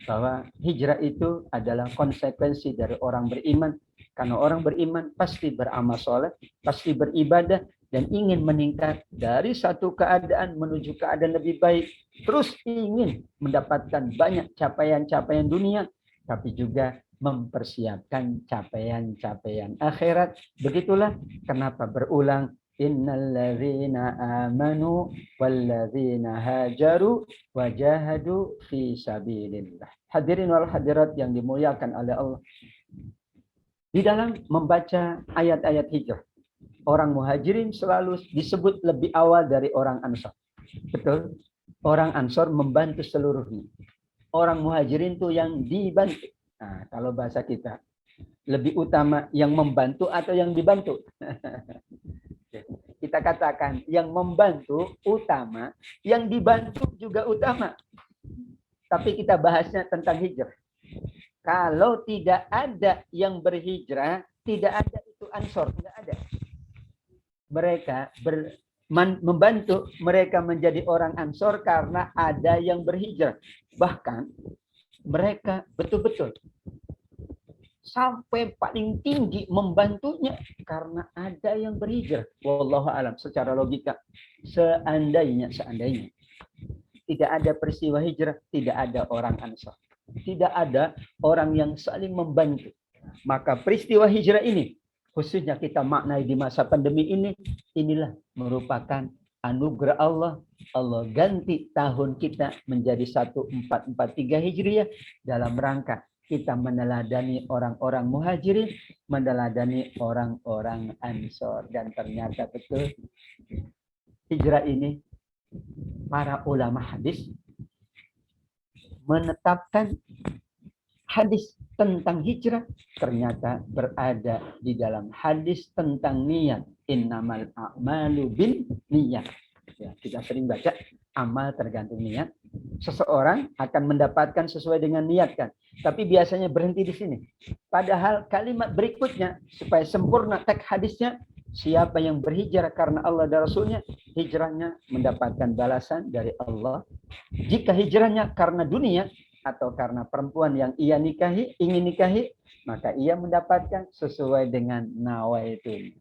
bahwa hijrah itu adalah konsekuensi dari orang beriman. Karena orang beriman pasti beramal soleh, pasti beribadah, dan ingin meningkat dari satu keadaan menuju keadaan lebih baik. Terus ingin mendapatkan banyak capaian-capaian dunia, tapi juga mempersiapkan capaian-capaian akhirat. Begitulah kenapa berulang innalladzina amanu walladzina hajaru wajahadu fi sabilillah. Hadirin wal hadirat yang dimuliakan oleh Allah. Di dalam membaca ayat-ayat hijrah, orang muhajirin selalu disebut lebih awal dari orang ansor. Betul? Orang ansor membantu seluruhnya. Orang muhajirin itu yang dibantu. Nah, kalau bahasa kita, lebih utama yang membantu atau yang dibantu? Kita katakan yang membantu utama, yang dibantu juga utama. Tapi kita bahasnya tentang hijrah. Kalau tidak ada yang berhijrah, tidak ada itu ansor, tidak ada. Mereka membantu mereka menjadi orang ansor karena ada yang berhijrah. Bahkan mereka betul-betul sampai paling tinggi membantunya karena ada yang berhijrah. Wallahu alam, secara logika, seandainya tidak ada peristiwa hijrah, tidak ada orang ansor, tidak ada orang yang saling membantu, maka peristiwa hijrah ini, khususnya kita maknai di masa pandemi ini, inilah merupakan anugerah Allah. Allah ganti tahun kita menjadi 1443 Hijriah dalam rangka kita meneladani orang-orang muhajirin, meneladani orang-orang ansor. Dan ternyata betul hijrah ini, para ulama hadis menetapkan hadis tentang hijrah ternyata berada di dalam hadis tentang niat. Innamal a'malu bin niyat. Ya, kita sering baca amal tergantung niat. Seseorang akan mendapatkan sesuai dengan niatkan. Tapi biasanya berhenti di sini. Padahal kalimat berikutnya supaya sempurna teks hadisnya, siapa yang berhijrah karena Allah dan Rasulnya, hijrahnya mendapatkan balasan dari Allah. Jika hijrahnya karena dunia atau karena perempuan yang ia nikahi, ingin nikahi, maka ia mendapatkan sesuai dengan nawaitu.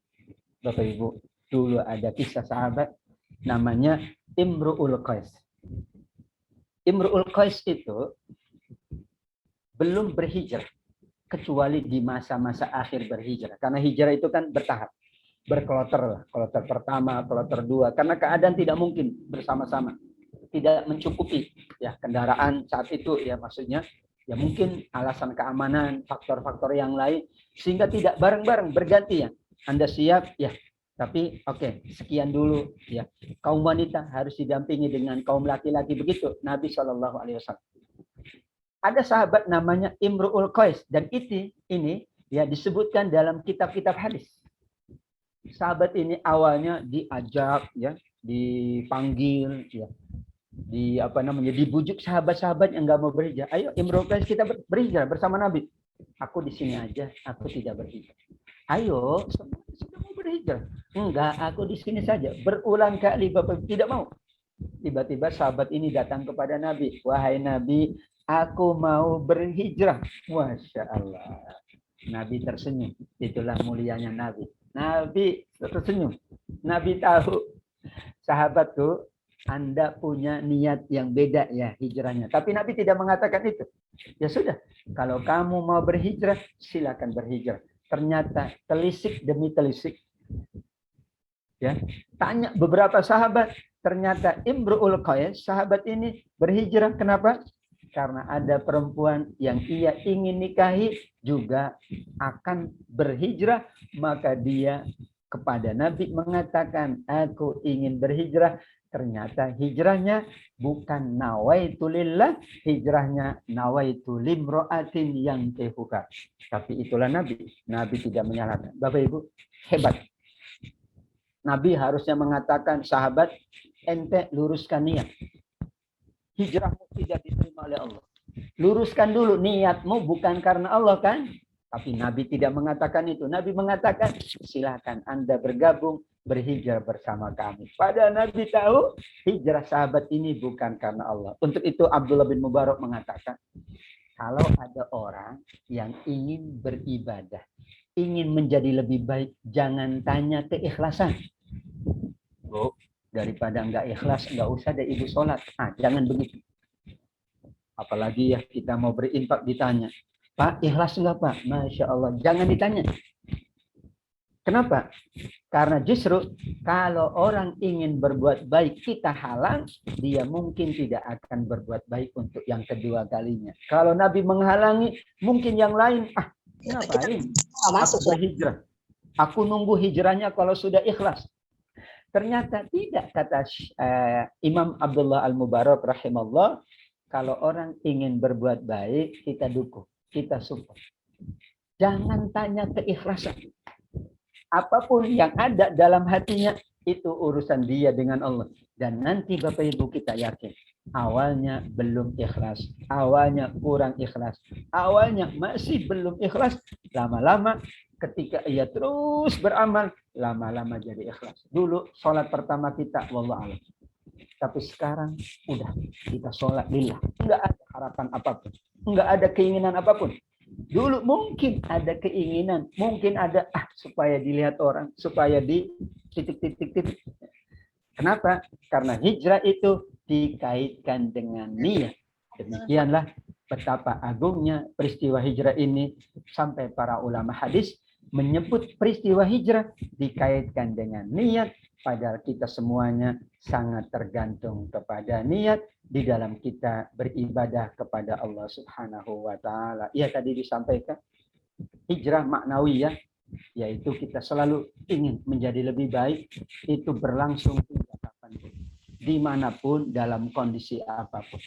Bapak Ibu, dulu ada kisah sahabat namanya Imru'ul Qais. Imru'ul Qais itu belum berhijrah kecuali di masa-masa akhir berhijrah. Karena hijrah itu kan bertahap, berkloter lah, kloter pertama, kloter dua. Karena keadaan tidak mungkin bersama-sama, tidak mencukupi ya kendaraan saat itu ya, maksudnya ya mungkin alasan keamanan, faktor-faktor yang lain sehingga tidak bareng-bareng, bergantian. Anda siap ya, tapi oke, sekian dulu ya. Kaum wanita harus didampingi dengan kaum laki-laki, begitu Nabi SAW. Ada sahabat namanya Imru'ul Qais dan ini ya disebutkan dalam kitab-kitab hadis. Sahabat ini awalnya diajak ya, dipanggil ya, dibujuk sahabat-sahabat yang nggak mau berhijrah. Ayo Imru'ul Qais kita berhijrah bersama Nabi. Aku di sini aja, aku tidak berhijrah. Ayo, semua sudah mau berhijrah. Enggak, aku di sini saja. Berulang kali Bapak tidak mau. Tiba-tiba sahabat ini datang kepada Nabi. Wahai Nabi, aku mau berhijrah. Masya Allah. Nabi tersenyum. Itulah mulianya Nabi. Nabi tersenyum. Nabi tahu, sahabatku, Anda punya niat yang beda ya hijrahnya. Tapi Nabi tidak mengatakan itu. Ya sudah, kalau kamu mau berhijrah, silakan berhijrah. Ternyata telisik demi telisik. Ya, tanya beberapa sahabat. Ternyata Imru'ul Qais, sahabat ini berhijrah. Kenapa? Karena ada perempuan yang ia ingin nikahi juga akan berhijrah. Maka dia kepada Nabi mengatakan, aku ingin berhijrah. Ternyata hijrahnya bukan nawaitu lillah, hijrahnya nawaitu limro'atin yang tehuka. Tapi itulah Nabi. Nabi tidak menyalahkan. Bapak Ibu, hebat. Nabi harusnya mengatakan, sahabat, ente luruskan niat. Hijrahmu tidak diterima oleh Allah. Luruskan dulu niatmu bukan karena Allah kan? Tapi Nabi tidak mengatakan itu. Nabi mengatakan, silakan Anda bergabung, berhijrah bersama kami. Padahal Nabi tahu hijrah sahabat ini bukan karena Allah. Untuk itu Abdullah bin Mubarak mengatakan, kalau ada orang yang ingin beribadah, ingin menjadi lebih baik, jangan tanya keikhlasan. Bu, daripada enggak ikhlas, enggak usah ada ibu sholat. Nah, jangan begitu. Apalagi ya kita mau berinfak ditanya, Pak, ikhlas enggak Pak? Masya Allah, jangan ditanya. Kenapa? Karena justru kalau orang ingin berbuat baik kita halang, dia mungkin tidak akan berbuat baik untuk yang kedua kalinya. Kalau Nabi menghalangi, mungkin yang lain, ngapain? Aku berhijrah. Aku nunggu hijrahnya kalau sudah ikhlas. Ternyata tidak, kata Imam Abdullah Al-Mubarak rahimahullah, kalau orang ingin berbuat baik, kita dukung, kita support. Jangan tanya keikhlasan. Apapun yang ada dalam hatinya, itu urusan dia dengan Allah. Dan nanti Bapak Ibu kita yakin, awalnya belum ikhlas, awalnya kurang ikhlas, awalnya masih belum ikhlas, lama-lama ketika ia terus beramal, lama-lama jadi ikhlas. Dulu sholat pertama kita, wallah alam. Tapi sekarang udah kita sholat lillah. Enggak ada harapan apapun. Enggak ada keinginan apapun. Dulu mungkin ada keinginan. Mungkin ada supaya dilihat orang. Supaya di titik-titik. Kenapa? Karena hijrah itu dikaitkan dengan niat. Demikianlah betapa agungnya peristiwa hijrah ini. Sampai para ulama hadis menyebut peristiwa hijrah dikaitkan dengan niat. Padahal kita semuanya sangat tergantung kepada niat di dalam kita beribadah kepada Allah Subhanahu wa taala. Ya tadi disampaikan hijrah maknawiyah, yaitu kita selalu ingin menjadi lebih baik, itu berlangsung tidak kapanpun, dimanapun, dalam kondisi apapun.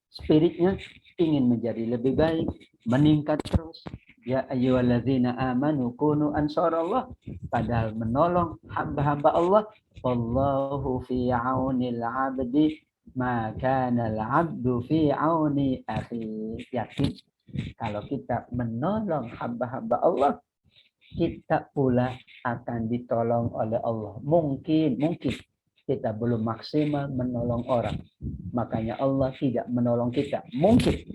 Spiritnya ingin menjadi lebih baik, meningkat terus. Ya ayyuhalladzina amanu kunu ansarallah. Padahal menolong hamba-hamba Allah. Wallahu fi aunil abdi ma kana al-abdu fi auni akhi. Yakin kalau kita menolong hamba-hamba Allah, kita pula akan ditolong oleh Allah. Mungkin kita belum maksimal menolong orang. Makanya Allah tidak menolong kita. Mungkin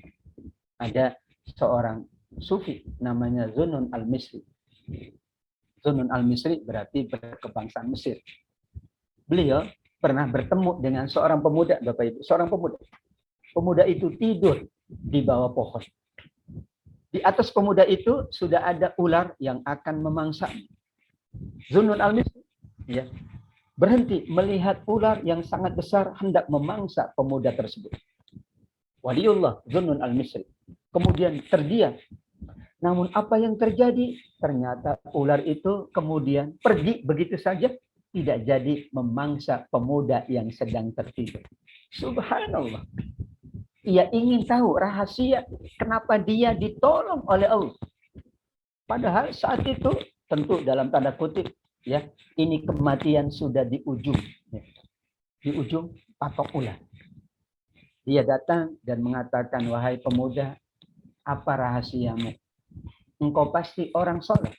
ada seorang sufi namanya Zunnun al-Misri. Zunnun al-Misri berarti berkebangsaan Mesir. Beliau pernah bertemu dengan seorang pemuda, Bapak Ibu, seorang pemuda. Pemuda itu tidur di bawah pohon. Di atas pemuda itu sudah ada ular yang akan memangsanya. Zunnun al-Misri ya, berhenti melihat ular yang sangat besar hendak memangsa pemuda tersebut. Waliullah Zunnun al-Misri. Kemudian terdiam. Namun apa yang terjadi? Ternyata ular itu kemudian pergi begitu saja, tidak jadi memangsa pemuda yang sedang tertidur. Subhanallah. Ia ingin tahu rahasia kenapa dia ditolong oleh Allah. Padahal saat itu tentu dalam tanda kutip ya, ini kematian sudah di ujung ya. Di ujung patok ular. Dia datang dan mengatakan, wahai pemuda, apa rahasiamu? Engkau pasti orang soleh.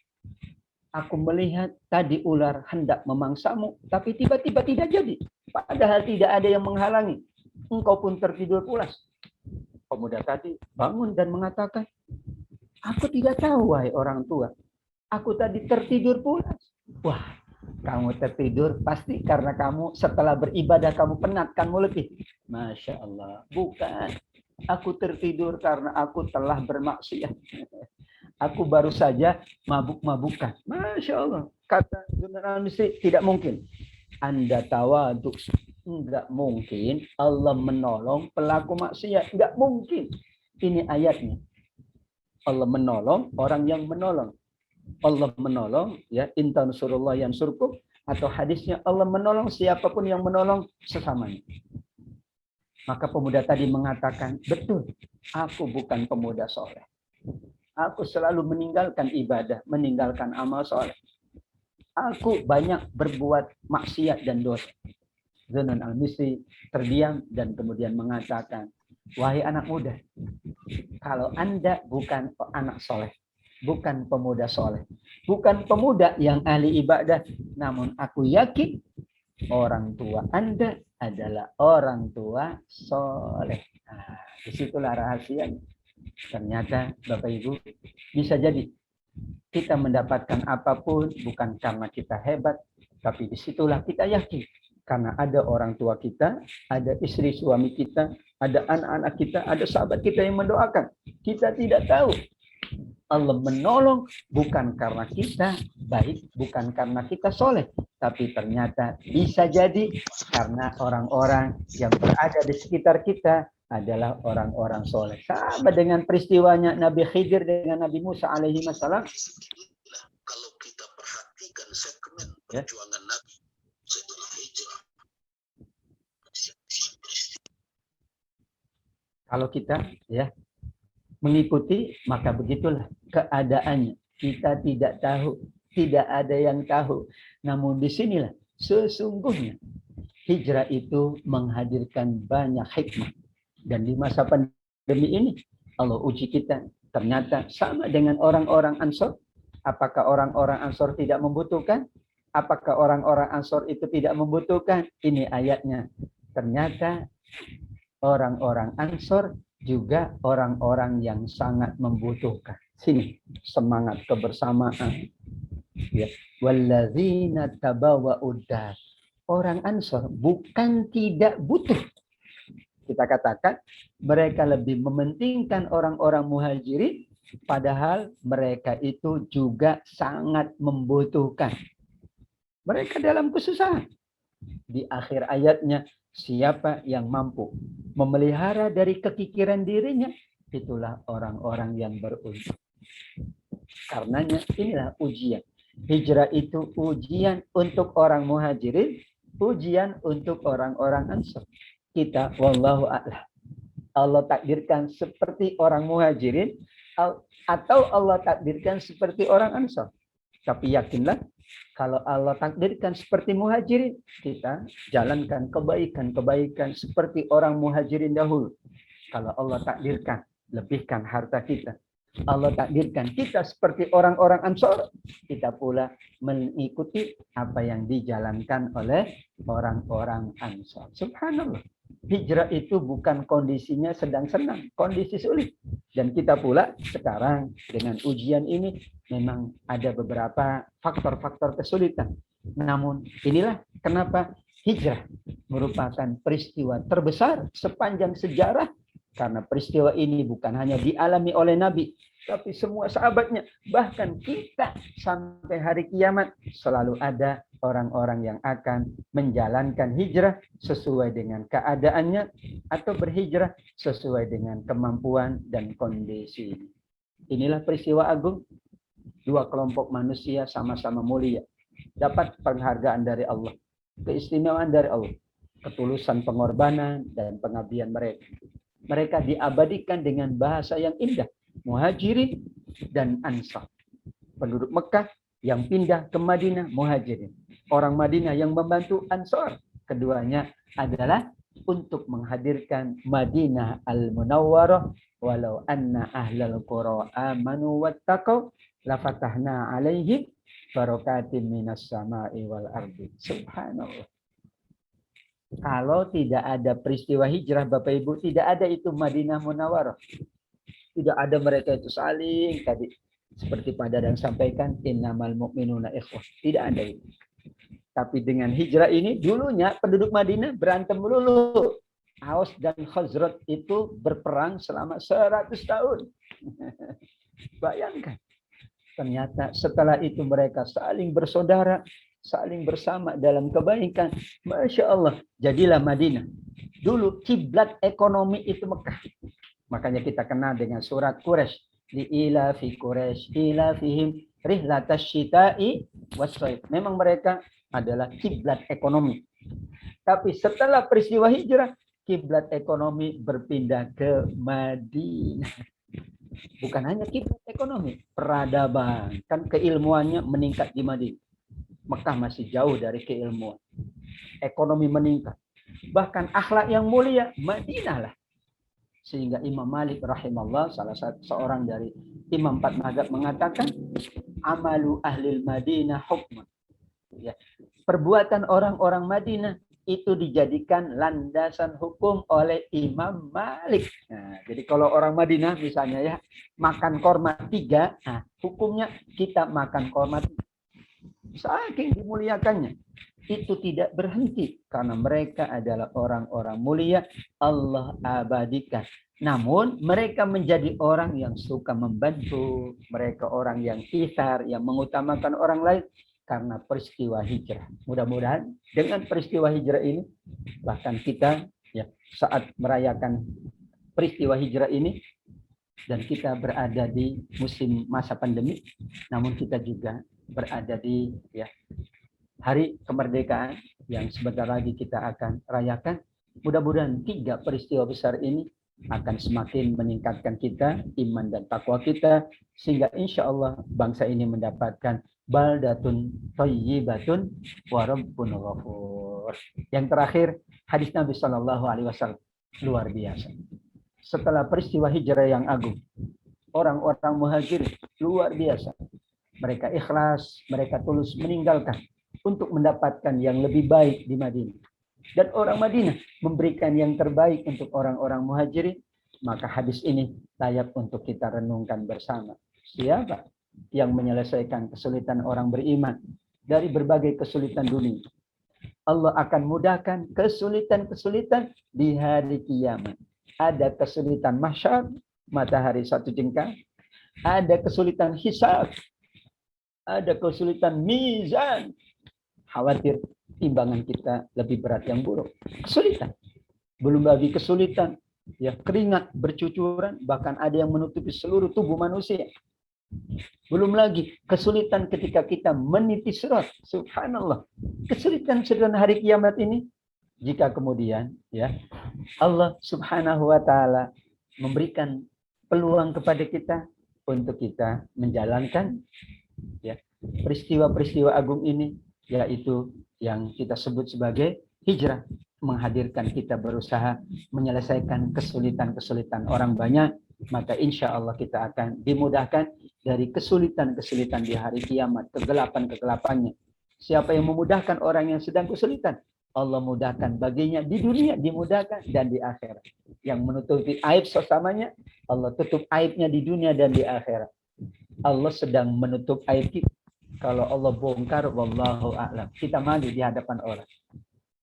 Aku melihat tadi ular hendak memangsamu, tapi tiba-tiba tidak jadi. Padahal tidak ada yang menghalangi. Engkau pun tertidur pulas. Pemuda tadi bangun dan mengatakan, aku tidak tahu, wahai orang tua. Aku tadi tertidur pulas. Wah, kamu tertidur pasti karena kamu setelah beribadah kamu penat, kamu letih. Masya Allah. Bukan. Aku tertidur karena aku telah bermaksiat. Aku baru saja mabuk-mabukan. Masya Allah. Kata General Mistri, tidak mungkin. Anda tawaduk. Enggak mungkin Allah menolong pelaku maksiat. Enggak mungkin. Ini ayatnya. Allah menolong orang yang menolong. Allah menolong, ya, intan surullah yang surkum. Atau hadisnya, Allah menolong siapapun yang menolong sesamanya. Maka pemuda tadi mengatakan, betul, aku bukan pemuda soleh. Aku selalu meninggalkan ibadah, meninggalkan amal soleh. Aku banyak berbuat maksiat dan dosa. Zunnun al-Misri terdiam dan kemudian mengatakan, wahai anak muda, kalau Anda bukan anak soleh, bukan pemuda soleh, bukan pemuda yang ahli ibadah, namun aku yakin orang tua Anda adalah orang tua soleh. Nah, disitulah rahasianya. Ternyata Bapak Ibu, bisa jadi kita mendapatkan apapun bukan karena kita hebat, tapi disitulah kita yakin. Karena ada orang tua kita, ada istri suami kita, ada anak-anak kita, ada sahabat kita yang mendoakan. Kita tidak tahu. Allah menolong bukan karena kita baik, bukan karena kita soleh. Tapi ternyata bisa jadi karena orang-orang yang berada di sekitar kita adalah orang-orang soleh. Sama dengan peristiwanya Nabi Khidir dengan Nabi Musa alaihi wassalam. Kalau kita perhatikan segmen perjuangan Nabi setelah hijrah. Kalau kita ya mengikuti, maka begitulah keadaannya. Kita tidak tahu, tidak ada yang tahu. Namun disinilah sesungguhnya hijrah itu menghadirkan banyak hikmah. Dan di masa pandemi ini, Allah uji kita. Ternyata sama dengan orang-orang Ansor. Apakah orang-orang Ansor tidak membutuhkan? Apakah orang-orang Ansor itu tidak membutuhkan? Ini ayatnya. Ternyata orang-orang Ansor juga orang-orang yang sangat membutuhkan. Sini, semangat kebersamaan. Ya. Wallazina tabawwa'ud dar. Orang Ansor bukan tidak butuh. Kita katakan mereka lebih mementingkan orang-orang muhajirin, padahal mereka itu juga sangat membutuhkan. Mereka dalam kesusahan. Di akhir ayatnya, siapa yang mampu memelihara dari kekikiran dirinya, itulah orang-orang yang beruntung. Karenanya inilah ujian. Hijrah itu ujian untuk orang muhajirin, ujian untuk orang-orang Ansor. Kita wallahu a'lam. Allah takdirkan seperti orang muhajirin atau Allah takdirkan seperti orang Ansor. Tapi yakinlah kalau Allah takdirkan seperti muhajirin, kita jalankan kebaikan-kebaikan seperti orang muhajirin dahulu. Kalau Allah takdirkan, lebihkan harta kita. Allah takdirkan kita seperti orang-orang Ansor, kita pula mengikuti apa yang dijalankan oleh orang-orang Ansor. Subhanallah. Hijrah itu bukan kondisinya sedang senang, kondisi sulit. Dan kita pula sekarang dengan ujian ini memang ada beberapa faktor-faktor kesulitan. Namun inilah kenapa hijrah merupakan peristiwa terbesar sepanjang sejarah. Karena peristiwa ini bukan hanya dialami oleh Nabi, tapi semua sahabatnya. Bahkan kita sampai hari kiamat selalu ada orang-orang yang akan menjalankan hijrah sesuai dengan keadaannya atau berhijrah sesuai dengan kemampuan dan kondisi. Inilah peristiwa agung. Dua kelompok manusia sama-sama mulia. Dapat penghargaan dari Allah. Keistimewaan dari Allah. Ketulusan pengorbanan dan pengabdian mereka. Mereka diabadikan dengan bahasa yang indah. Muhajirin dan Ansar. Penduduk Mekah yang pindah ke Madinah, Muhajirin. Orang Madinah yang membantu Ansar. Keduanya adalah untuk menghadirkan Madinah Al-Munawwarah. Walau anna ahlal qura amanu wattaqau lafatahna alaihim barakatim minas sama'i wal ardi. Subhanallah. Kalau tidak ada peristiwa hijrah Bapak Ibu, tidak ada itu Madinah Munawwarah. Tidak ada mereka itu saling tadi seperti Pak Dadang sampaikan innamal mu'minuna ikhwah. Tidak ada itu. Tapi dengan hijrah ini dulunya penduduk Madinah berantem melulu. Aus dan Khazraj itu berperang selama 100 tahun. Bayangkan. Ternyata setelah itu mereka saling bersaudara, saling bersama dalam kebaikan. Masya Allah, jadilah Madinah. Dulu kiblat ekonomi itu Mekah. Makanya kita kenal dengan surat Quraisy. Li'ila fi Quraisy, ila fihim rihlatas syita'i wassaif. Memang mereka adalah kiblat ekonomi. Tapi setelah peristiwa hijrah, kiblat ekonomi berpindah ke Madinah. Bukan hanya kiblat ekonomi, peradaban. Kan keilmuannya meningkat di Madinah. Mekah masih jauh dari keilmuan. Ekonomi meningkat. Bahkan akhlak yang mulia, Madinah lah. Sehingga Imam Malik rahimahullah, salah satu seorang dari Imam 4 mazhab mengatakan, amalu ahlil Madinah hukman. Ya. Perbuatan orang-orang Madinah itu dijadikan landasan hukum oleh Imam Malik. Nah, jadi kalau orang Madinah misalnya ya makan korma 3, nah, hukumnya kita makan korma 3. Saking dimuliakannya. Itu tidak berhenti karena mereka adalah orang-orang mulia, Allah abadikan. Namun mereka menjadi orang yang suka membantu, mereka orang yang ihsar, yang mengutamakan orang lain karena peristiwa hijrah. Mudah-mudahan dengan peristiwa hijrah ini, bahkan kita ya saat merayakan peristiwa hijrah ini dan kita berada di musim masa pandemi, namun kita juga berada di ya hari kemerdekaan yang sebentar lagi kita akan rayakan. Mudah-mudahan 3 peristiwa besar ini akan semakin meningkatkan kita, iman dan takwa kita, sehingga insya Allah bangsa ini mendapatkan baldatun thayyibatun wa rabbun ghafur. Yang terakhir, hadis Nabi SAW luar biasa. Setelah peristiwa hijrah yang agung, orang-orang muhajir luar biasa. Mereka ikhlas, mereka tulus meninggalkan untuk mendapatkan yang lebih baik di Madinah. Dan orang Madinah memberikan yang terbaik untuk orang-orang muhajirin. Maka hadis ini layak untuk kita renungkan bersama. Siapa yang menyelesaikan kesulitan orang beriman dari berbagai kesulitan dunia? Allah akan mudahkan kesulitan-kesulitan di hari kiamat. Ada kesulitan mahsyar, matahari 1 jengkal. Ada kesulitan hisab. Ada kesulitan mizan. Khawatir timbangan kita lebih berat yang buruk. Kesulitan. Belum lagi kesulitan. Ya, keringat bercucuran. Bahkan ada yang menutupi seluruh tubuh manusia. Belum lagi kesulitan ketika kita meniti sirat. Subhanallah. Kesulitan hari kiamat ini. Jika kemudian ya Allah subhanahu wa ta'ala memberikan peluang kepada kita untuk kita menjalankan ya peristiwa-peristiwa agung ini, yaitu yang kita sebut sebagai hijrah, menghadirkan kita berusaha menyelesaikan kesulitan-kesulitan orang banyak, maka insya Allah kita akan dimudahkan dari kesulitan-kesulitan di hari kiamat, kegelapan-kegelapannya. Siapa yang memudahkan orang yang sedang kesulitan, Allah mudahkan baginya di dunia, dimudahkan, dan di akhirat. Yang menutupi aib sesamanya, Allah tutup aibnya di dunia dan di akhirat. Allah sedang menutup aib kita. Kalau Allah bongkar, wallahu a'lam. Kita malu di hadapan orang.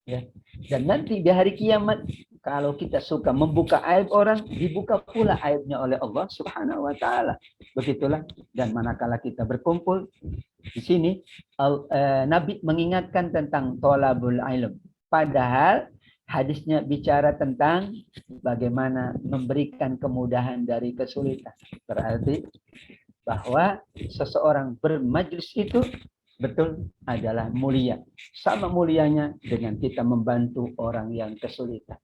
Ya. Dan nanti di hari kiamat, kalau kita suka membuka aib orang, dibuka pula aibnya oleh Allah subhanahu wa ta'ala. Begitulah. Dan manakala kita berkumpul, di sini Nabi mengingatkan tentang thalabul ilm. Padahal hadisnya bicara tentang bagaimana memberikan kemudahan dari kesulitan. Berarti bahwa seseorang bermajlis itu betul adalah mulia. Sama mulianya dengan kita membantu orang yang kesulitan.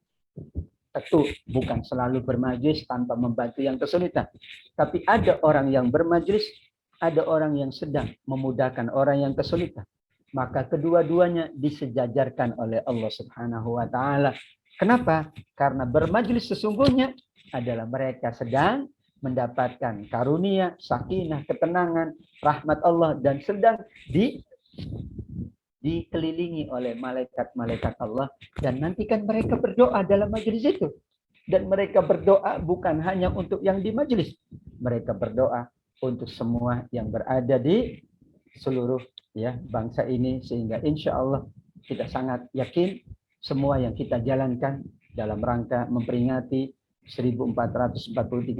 Tentu bukan selalu bermajlis tanpa membantu yang kesulitan. Tapi ada orang yang bermajlis, ada orang yang sedang memudahkan orang yang kesulitan. Maka kedua-duanya disejajarkan oleh Allah Subhanahu wa taala. Kenapa? Karena bermajlis sesungguhnya adalah mereka sedang mendapatkan karunia, sakinah, ketenangan, rahmat Allah, dan sedang dikelilingi oleh malaikat-malaikat Allah, dan nanti kan mereka berdoa dalam majelis itu, dan mereka berdoa bukan hanya untuk yang di majelis, mereka berdoa untuk semua yang berada di seluruh bangsa ini, sehingga insya Allah kita sangat yakin semua yang kita jalankan dalam rangka memperingati 1443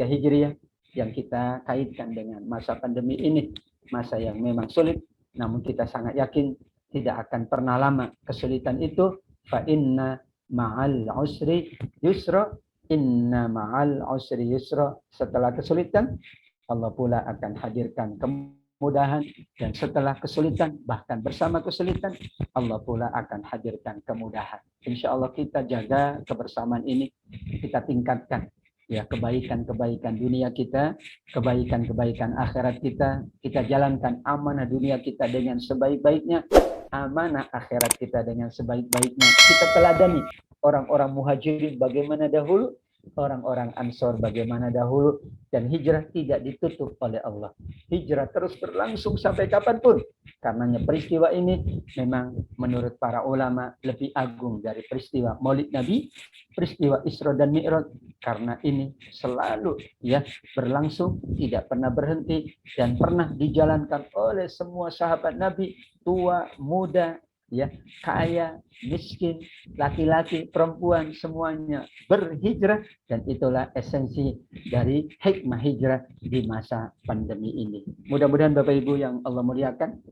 Hijriah yang kita kaitkan dengan masa pandemi ini, masa yang memang sulit, namun kita sangat yakin tidak akan pernah lama kesulitan itu. Fa inna ma'al usri yusra, inna ma'al usri yusra. Setelah kesulitan, Allah pula akan hadirkan kemudahan, dan setelah kesulitan, bahkan bersama kesulitan, Allah pula akan hadirkan kemudahan. Insya Allah kita jaga kebersamaan ini, kita tingkatkan kebaikan-kebaikan dunia kita, kebaikan-kebaikan akhirat kita, kita jalankan amanah dunia kita dengan sebaik-baiknya, amanah akhirat kita dengan sebaik-baiknya. Kita teladani orang-orang muhajirin bagaimana dahulu, orang-orang ansor bagaimana dahulu, dan hijrah tidak ditutup oleh Allah. Hijrah terus berlangsung sampai kapanpun. Karenanya peristiwa ini memang menurut para ulama lebih agung dari peristiwa Maulid Nabi, peristiwa Isra dan Mi'raj, karena ini selalu berlangsung, tidak pernah berhenti, dan pernah dijalankan oleh semua sahabat Nabi, tua, muda, kaya, miskin, laki-laki, perempuan, semuanya berhijrah, dan itulah esensi dari hikmah hijrah di masa pandemi ini. Mudah-mudahan Bapak Ibu yang Allah muliakan,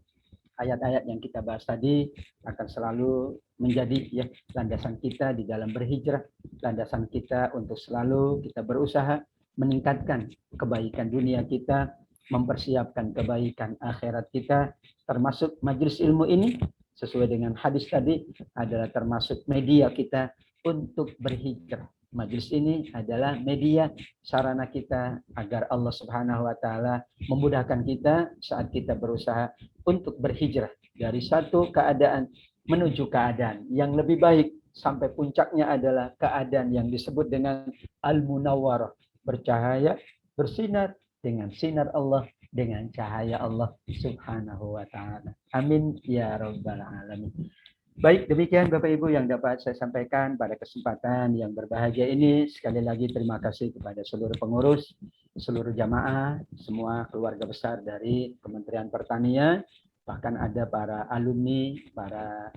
ayat-ayat yang kita bahas tadi akan selalu menjadi landasan kita di dalam berhijrah, landasan kita untuk selalu kita berusaha meningkatkan kebaikan dunia kita, mempersiapkan kebaikan akhirat kita, termasuk majelis ilmu ini sesuai dengan hadis tadi adalah termasuk media kita untuk berhijrah. Majelis ini adalah media, sarana kita agar Allah Subhanahu wa taala memudahkan kita saat kita berusaha untuk berhijrah dari satu keadaan menuju keadaan yang lebih baik, sampai puncaknya adalah keadaan yang disebut dengan al-munawwarah, bercahaya, bersinar dengan sinar Allah, dengan cahaya Allah Subhanahu wa taala. Amin ya rabbal alamin. Baik, demikian Bapak Ibu yang dapat saya sampaikan pada kesempatan yang berbahagia ini. Sekali lagi terima kasih kepada seluruh pengurus, seluruh jamaah, semua keluarga besar dari Kementerian Pertanian, bahkan ada para alumni, para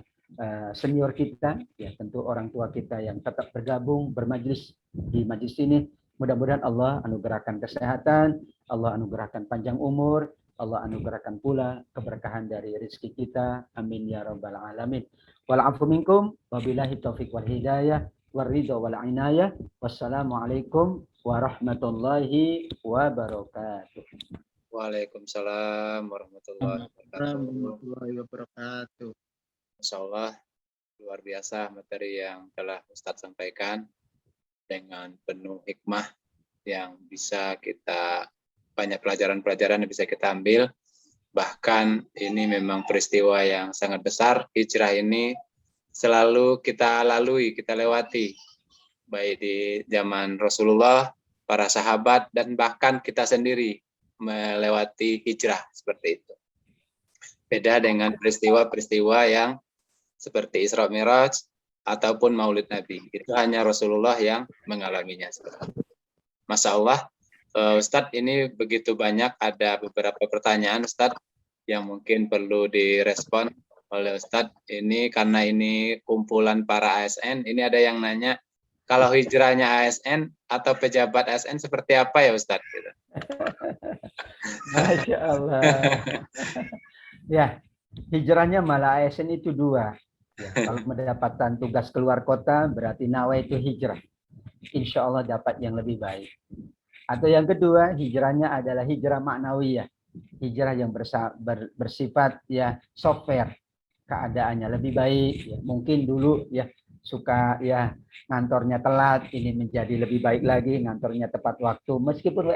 senior kita, tentu orang tua kita yang tetap bergabung bermajlis di majlis ini. Mudah-mudahan Allah anugerahkan kesehatan, Allah anugerahkan panjang umur, Allah anugerahkan pula keberkahan dari rezeki kita. Amin ya rabbal alamin. Wal afu minkum, wabillahi taufiq wal hidayah, wal ridha wal inayah. Wassalamualaikum warahmatullahi wabarakatuh. Waalaikumsalam warahmatullahi wabarakatuh. Insyaallah luar biasa materi yang telah Ustadz sampaikan dengan penuh hikmah yang bisa kita, banyak pelajaran-pelajaran yang bisa kita ambil. Bahkan ini memang peristiwa yang sangat besar. Hijrah ini selalu kita lalui, kita lewati. Baik di zaman Rasulullah, para sahabat, dan bahkan kita sendiri melewati hijrah seperti itu. Beda dengan peristiwa-peristiwa yang seperti Isra Mi'raj ataupun Maulid Nabi. Itu hanya Rasulullah yang mengalaminya. Masya Allah, Ustadz, ini begitu banyak, ada beberapa pertanyaan Ustadz yang mungkin perlu direspon oleh Ustadz. Ini karena ini kumpulan para ASN, ini ada yang nanya, kalau hijrahnya ASN atau pejabat ASN seperti apa ya Ustadz? Gitu. Masya Allah. Ya, hijrahnya malah ASN itu dua. Ya, kalau mendapatkan tugas keluar kota berarti nawa itu hijrah. Insya Allah dapat yang lebih baik. Atau yang kedua, hijrahnya adalah hijrah maknawiyah. Hijrah yang bersifat software. Keadaannya lebih baik. Ya, mungkin dulu suka ya ngantornya telat, ini menjadi lebih baik lagi, ngantornya tepat waktu. Meskipun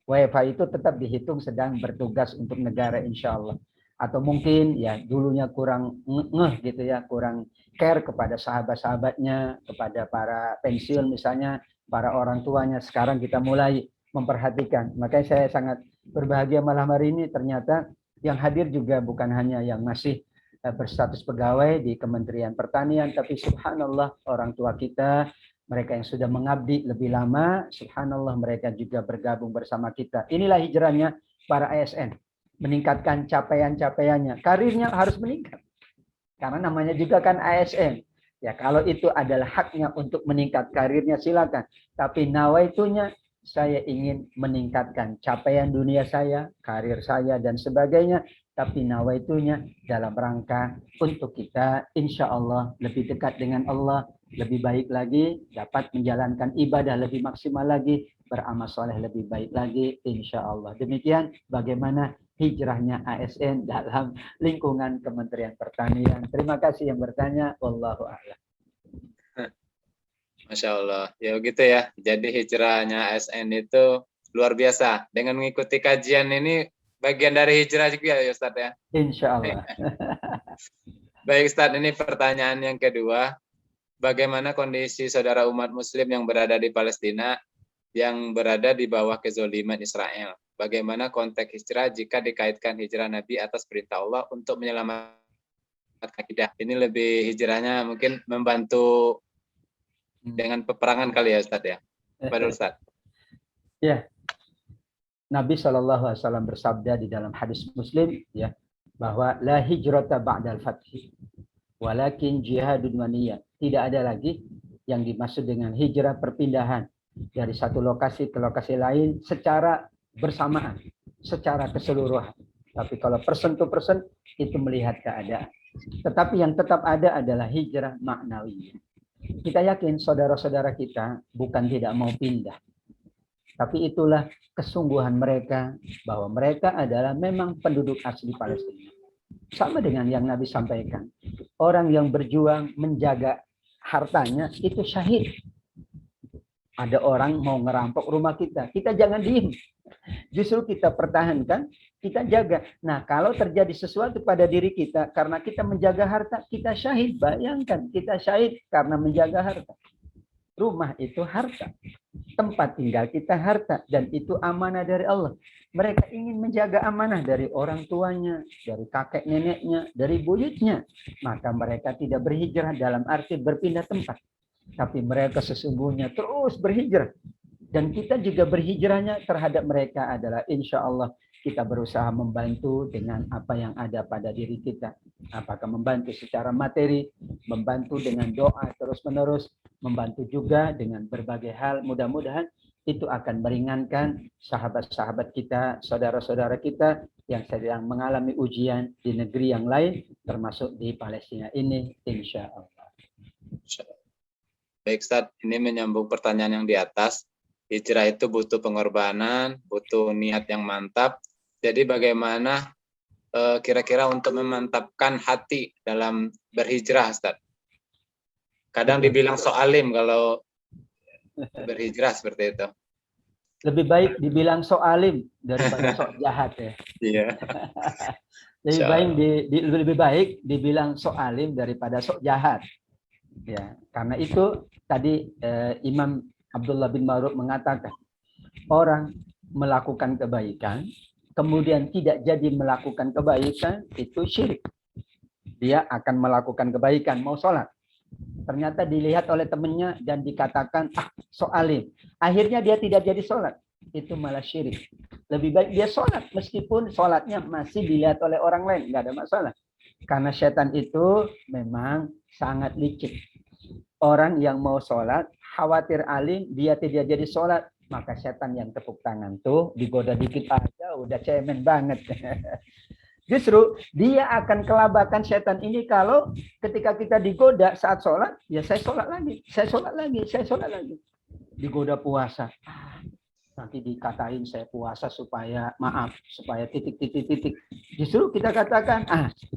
WFH itu tetap dihitung sedang bertugas untuk negara insya Allah. Atau mungkin ya dulunya kurang ngeh gitu ya, kurang care kepada sahabat-sahabatnya, kepada para pensiun misalnya, para orang tuanya. Sekarang kita mulai memperhatikan. Makanya saya sangat berbahagia malam hari ini, ternyata yang hadir juga bukan hanya yang masih berstatus pegawai di Kementerian Pertanian, tapi subhanallah orang tua kita, mereka yang sudah mengabdi lebih lama, subhanallah mereka juga bergabung bersama kita. Inilah hijrahnya para ASN, meningkatkan capaian-capaiannya. Karirnya harus meningkat. Karena namanya juga kan ASN. Ya, kalau itu adalah haknya untuk meningkat karirnya silakan. Tapi nawaitunya saya ingin meningkatkan capaian dunia saya, karir saya dan sebagainya. Tapi nawaitunya dalam rangka untuk kita insya Allah lebih dekat dengan Allah, lebih baik lagi, dapat menjalankan ibadah lebih maksimal lagi, beramal soleh lebih baik lagi insya Allah. Demikian bagaimana hijrahnya ASN dalam lingkungan Kementerian Pertanian. Terima kasih yang bertanya. Wallahu a'lam. Masya Allah. Ya begitu ya. Jadi hijrahnya ASN itu luar biasa. Dengan mengikuti kajian ini bagian dari hijrah juga ya Ustadz ya. Insya Allah. Baik Ustadz, ini pertanyaan yang kedua. Bagaimana kondisi saudara umat muslim yang berada di Palestina yang berada di bawah kezoliman Israel? Bagaimana konteks hijrah jika dikaitkan hijrah Nabi atas perintah Allah untuk menyelamatkan akidah? Ini lebih hijrahnya mungkin membantu dengan peperangan kali ya Ustadz ya. Pada Ustadz. Ya. Nabi SAW bersabda di dalam hadis Muslim ya bahwa la hijrata ba'dal fathi walakin jihadun wa niyyah. Tidak ada lagi yang dimaksud dengan hijrah perpindahan dari satu lokasi ke lokasi lain secara bersamaan, secara keseluruhan. Tapi kalau person to person itu melihat keadaan. Tetapi yang tetap ada adalah hijrah maknawi. Kita yakin saudara-saudara kita bukan tidak mau pindah. Tapi itulah kesungguhan mereka bahwa mereka adalah memang penduduk asli Palestina. Sama dengan yang Nabi sampaikan. Orang yang berjuang menjaga hartanya itu syahid. Ada orang mau ngerampok rumah kita. Kita jangan diem. Justru kita pertahankan, kita jaga. Nah, kalau terjadi sesuatu pada diri kita karena kita menjaga harta, kita syahid. Bayangkan, kita syahid karena menjaga harta. Rumah itu harta. Tempat tinggal kita harta. Dan itu amanah dari Allah. Mereka ingin menjaga amanah dari orang tuanya, dari kakek neneknya, dari buyutnya. Maka mereka tidak berhijrah dalam arti berpindah tempat. Tapi mereka sesungguhnya terus berhijrah. Dan kita juga berhijrahnya terhadap mereka adalah insya Allah kita berusaha membantu dengan apa yang ada pada diri kita. Apakah membantu secara materi, membantu dengan doa terus-menerus, membantu juga dengan berbagai hal. Mudah-mudahan itu akan meringankan sahabat-sahabat kita, saudara-saudara kita yang sedang mengalami ujian di negeri yang lain, termasuk di Palestina ini, insya Allah. Baik Ustaz, ini menyambung pertanyaan yang di atas. Hijrah itu butuh pengorbanan, butuh niat yang mantap. Jadi bagaimana kira-kira untuk memantapkan hati dalam berhijrah, Ustaz? Kadang dibilang sok alim kalau berhijrah seperti itu. Lebih baik dibilang sok alim daripada sok jahat ya. Iya. Lebih baik dibilang sok alim daripada sok jahat. Ya, karena itu tadi Imam Abdullah bin Ma'ruf mengatakan orang melakukan kebaikan kemudian tidak jadi melakukan kebaikan itu syirik. Dia akan melakukan kebaikan, mau sholat. Ternyata dilihat oleh temannya dan dikatakan, sok alim. Akhirnya dia tidak jadi sholat. Itu malah syirik. Lebih baik dia sholat, meskipun sholatnya masih dilihat oleh orang lain. Nggak ada masalah. Karena setan itu memang sangat licik. Orang yang mau sholat, khawatir alim, dia tidak jadi sholat. Maka setan yang tepuk tangan tuh digoda dikit aja udah cemen banget. Justru dia akan kelabakan setan ini kalau ketika kita digoda saat sholat, ya saya sholat lagi, saya sholat lagi, saya sholat lagi. Digoda puasa. Nanti dikatain saya puasa supaya maaf, supaya titik. Justru kita katakan,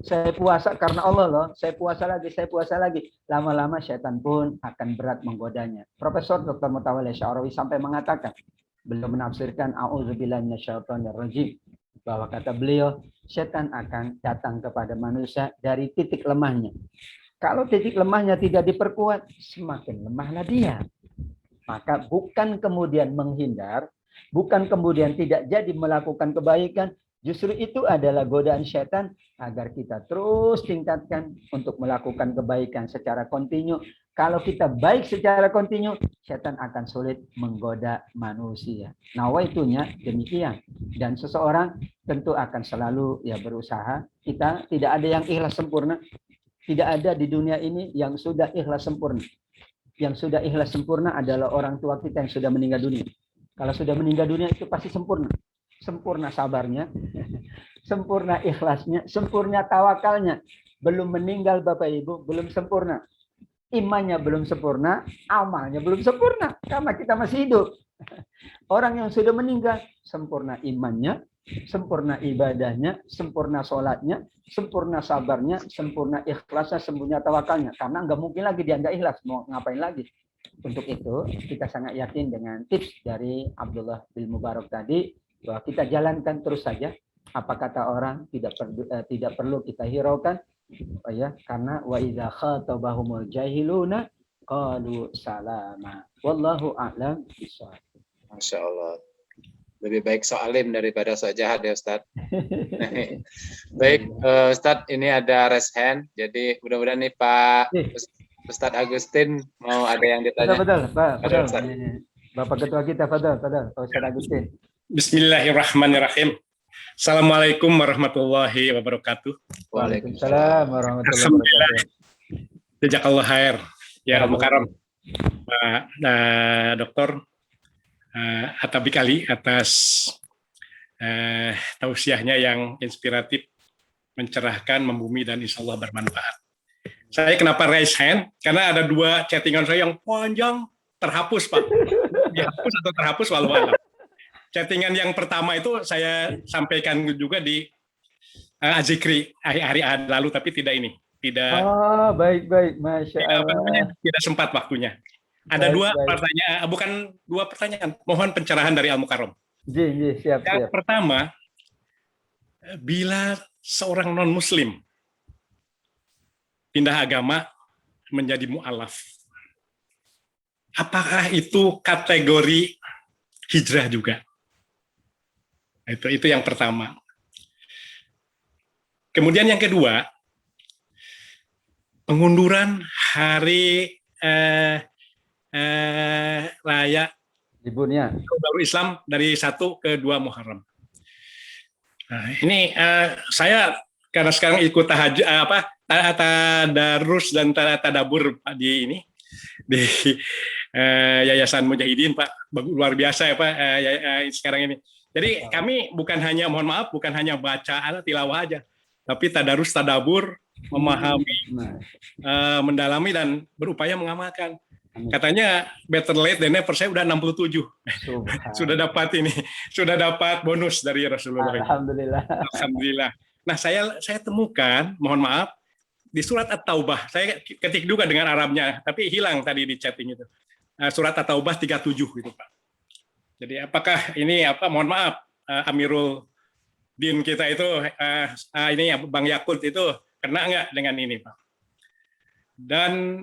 saya puasa karena Allah loh, saya puasa lagi. Lama-lama setan pun akan berat menggodanya. Profesor Dr. Mutawalli Sya'rawi sampai mengatakan, beliau menafsirkan a'udzubillahi minasyaitonirrajim, bahwa kata beliau, setan akan datang kepada manusia dari titik lemahnya. Kalau titik lemahnya tidak diperkuat, semakin lemahlah dia. Maka bukan kemudian menghindar, bukan kemudian tidak jadi melakukan kebaikan, justru itu adalah godaan setan agar kita terus tingkatkan untuk melakukan kebaikan secara kontinu. Kalau kita baik secara kontinu, setan akan sulit menggoda manusia. Nawaitunya demikian. Dan seseorang tentu akan selalu berusaha. Kita tidak ada yang ikhlas sempurna. Tidak ada di dunia ini yang sudah ikhlas sempurna. Yang sudah ikhlas sempurna adalah orang tua kita yang sudah meninggal dunia. Kalau sudah meninggal dunia itu pasti sempurna. Sempurna sabarnya, sempurna ikhlasnya, sempurna tawakalnya. Belum meninggal Bapak Ibu, belum sempurna. Imannya belum sempurna, amalnya belum sempurna. Karena kita masih hidup. Orang yang sudah meninggal, sempurna imannya, sempurna ibadahnya, sempurna sholatnya, sempurna sabarnya, sempurna ikhlasnya, sempurna tawakalnya. Karena nggak mungkin lagi dia nggak ikhlas, mau ngapain lagi. Untuk itu, kita sangat yakin dengan tips dari Abdullah bin Mubarak tadi, bahwa kita jalankan terus saja. Apa kata orang, tidak perlu kita hiraukan, karena wa idza khatabahumul jahiluna qalu salama. Wallahu a'lam bishawab. Masya Allah. Lebih baik soalim daripada sok jahat ya Ustaz. Baik, Ustaz, ini ada raise hand. Jadi mudah-mudahan nih Pak Ustaz Agustin mau ada yang ditanya. Betul, Pak. Bapak Ketua kita, Pak Ustaz Agustin. Bismillahirrahmanirrahim. Assalamualaikum warahmatullahi wabarakatuh. Waalaikumsalam warahmatullahi wabarakatuh. Jazakallah khair. Ya Al-Mukarram. Pak Dokter Atabik Ali atas tausiahnya yang inspiratif, mencerahkan, membumi, dan insya Allah bermanfaat. Saya kenapa raise hand? Karena ada dua chattingan saya yang panjang, terhapus Pak. Dihapus atau terhapus walau alam. Chattingan yang pertama itu saya sampaikan juga di Azikri hari lalu, tapi tidak ini. Tidak. Oh, baik. Masya Allah. Tidak sempat waktunya. Ada pertanyaan, bukan dua pertanyaan. Mohon pencerahan dari Al-Mukarram. Siap. Yang pertama, bila seorang non-Muslim pindah agama menjadi mu'alaf, apakah itu kategori hijrah juga? Itu yang pertama. Kemudian yang kedua, pengunduran hari raya Liburnya baru Islam dari 1 ke 2 Muharram. Nah, ini saya karena sekarang ikut tadarus dan tadabur di Yayasan Mujahidin, Pak, luar biasa ya Pak sekarang ini. Jadi kami bukan hanya, mohon maaf, bukan hanya baca tilawah aja, tapi tadarus, tadabur, memahami, mendalami, dan berupaya mengamalkan. Katanya better late than never. Saya udah 67. sudah dapat bonus dari Rasulullah. Alhamdulillah. Nah, saya temukan, mohon maaf, di surat At-Taubah. Saya ketik juga dengan Arabnya, tapi hilang tadi di chatting itu. Surat At-Taubah 37 gitu, Pak. Jadi apakah ini mohon maaf, Amirul Din kita itu ini ya Bang Yakut itu kena nggak dengan ini, Pak? Dan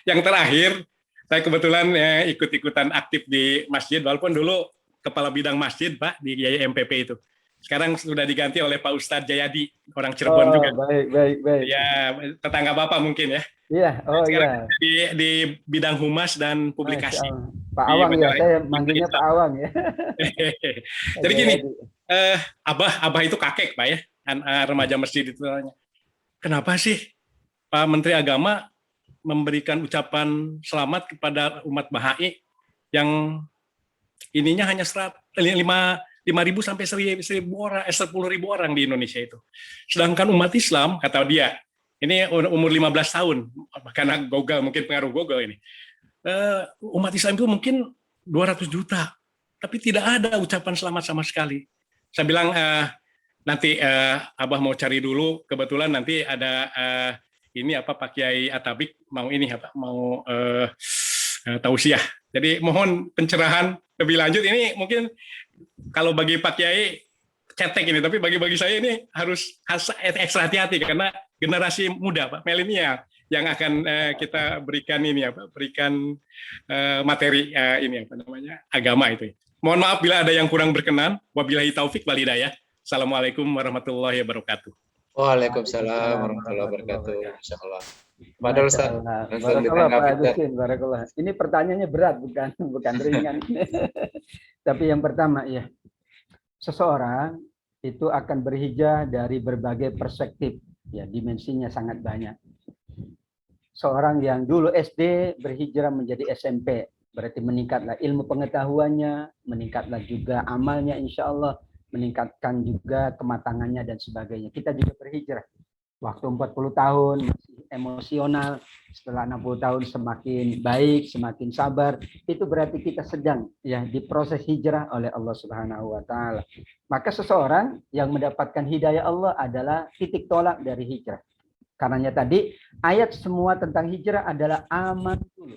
yang terakhir, saya kebetulan ikut-ikutan aktif di masjid, walaupun dulu kepala bidang masjid, Pak, di YMPP itu. Sekarang sudah diganti oleh Pak Ustadz Jayadi, orang Cirebon juga. Baik. Ya, tetangga Bapak mungkin ya. Iya, sekarang di bidang humas dan publikasi. Pak Awang ya, saya manggilnya Pak Awang ya. Jadi gini, Abah itu kakek Pak ya, remaja masjid itu. Kenapa sih Pak Menteri Agama memberikan ucapan selamat kepada umat Bahai yang ininya hanya 5.000 sampai 10.000 orang, 10.000 orang di Indonesia itu. Sedangkan umat Islam, kata dia, ini umur 15 tahun, karena Google, mungkin pengaruh Google ini. Umat Islam itu mungkin 200 juta, tapi tidak ada ucapan selamat sama sekali. Saya bilang, nanti Abah mau cari dulu, kebetulan nanti ada ini apa Pak Kiai Atabik mau ini apa mau tausiah. Jadi mohon pencerahan lebih lanjut. Ini mungkin kalau bagi Pak Kiai cetek ini, tapi bagi saya ini harus ekstra hati-hati karena generasi muda Pak, milenial yang akan kita berikan ini apa, berikan materi ini apa namanya agama itu. Mohon maaf bila ada yang kurang berkenan. Wabillahi taufik wal hidayah. Assalamualaikum warahmatullahi wabarakatuh. Waalaikumsalam warahmatullahi wabarakatuh. Insyaallah. Padahal Ustaz, langsung Barakallah Pak ditanggapi. Agustin, barakallah. Ini pertanyaannya berat bukan ringan. Tapi yang pertama ya, seseorang itu akan berhijrah dari berbagai perspektif, ya dimensinya sangat banyak. Seorang yang dulu SD berhijrah menjadi SMP, berarti meningkatlah ilmu pengetahuannya, meningkatlah juga amalnya insya Allah, meningkatkan juga kematangannya dan sebagainya. Kita juga berhijrah. Waktu 40 tahun masih emosional, setelah 60 tahun semakin baik, semakin sabar, itu berarti kita sedang ya diproses hijrah oleh Allah Subhanahu wa taala. Maka seseorang yang mendapatkan hidayah Allah adalah titik tolak dari hijrah. Karenanya tadi ayat semua tentang hijrah adalah aman dulu.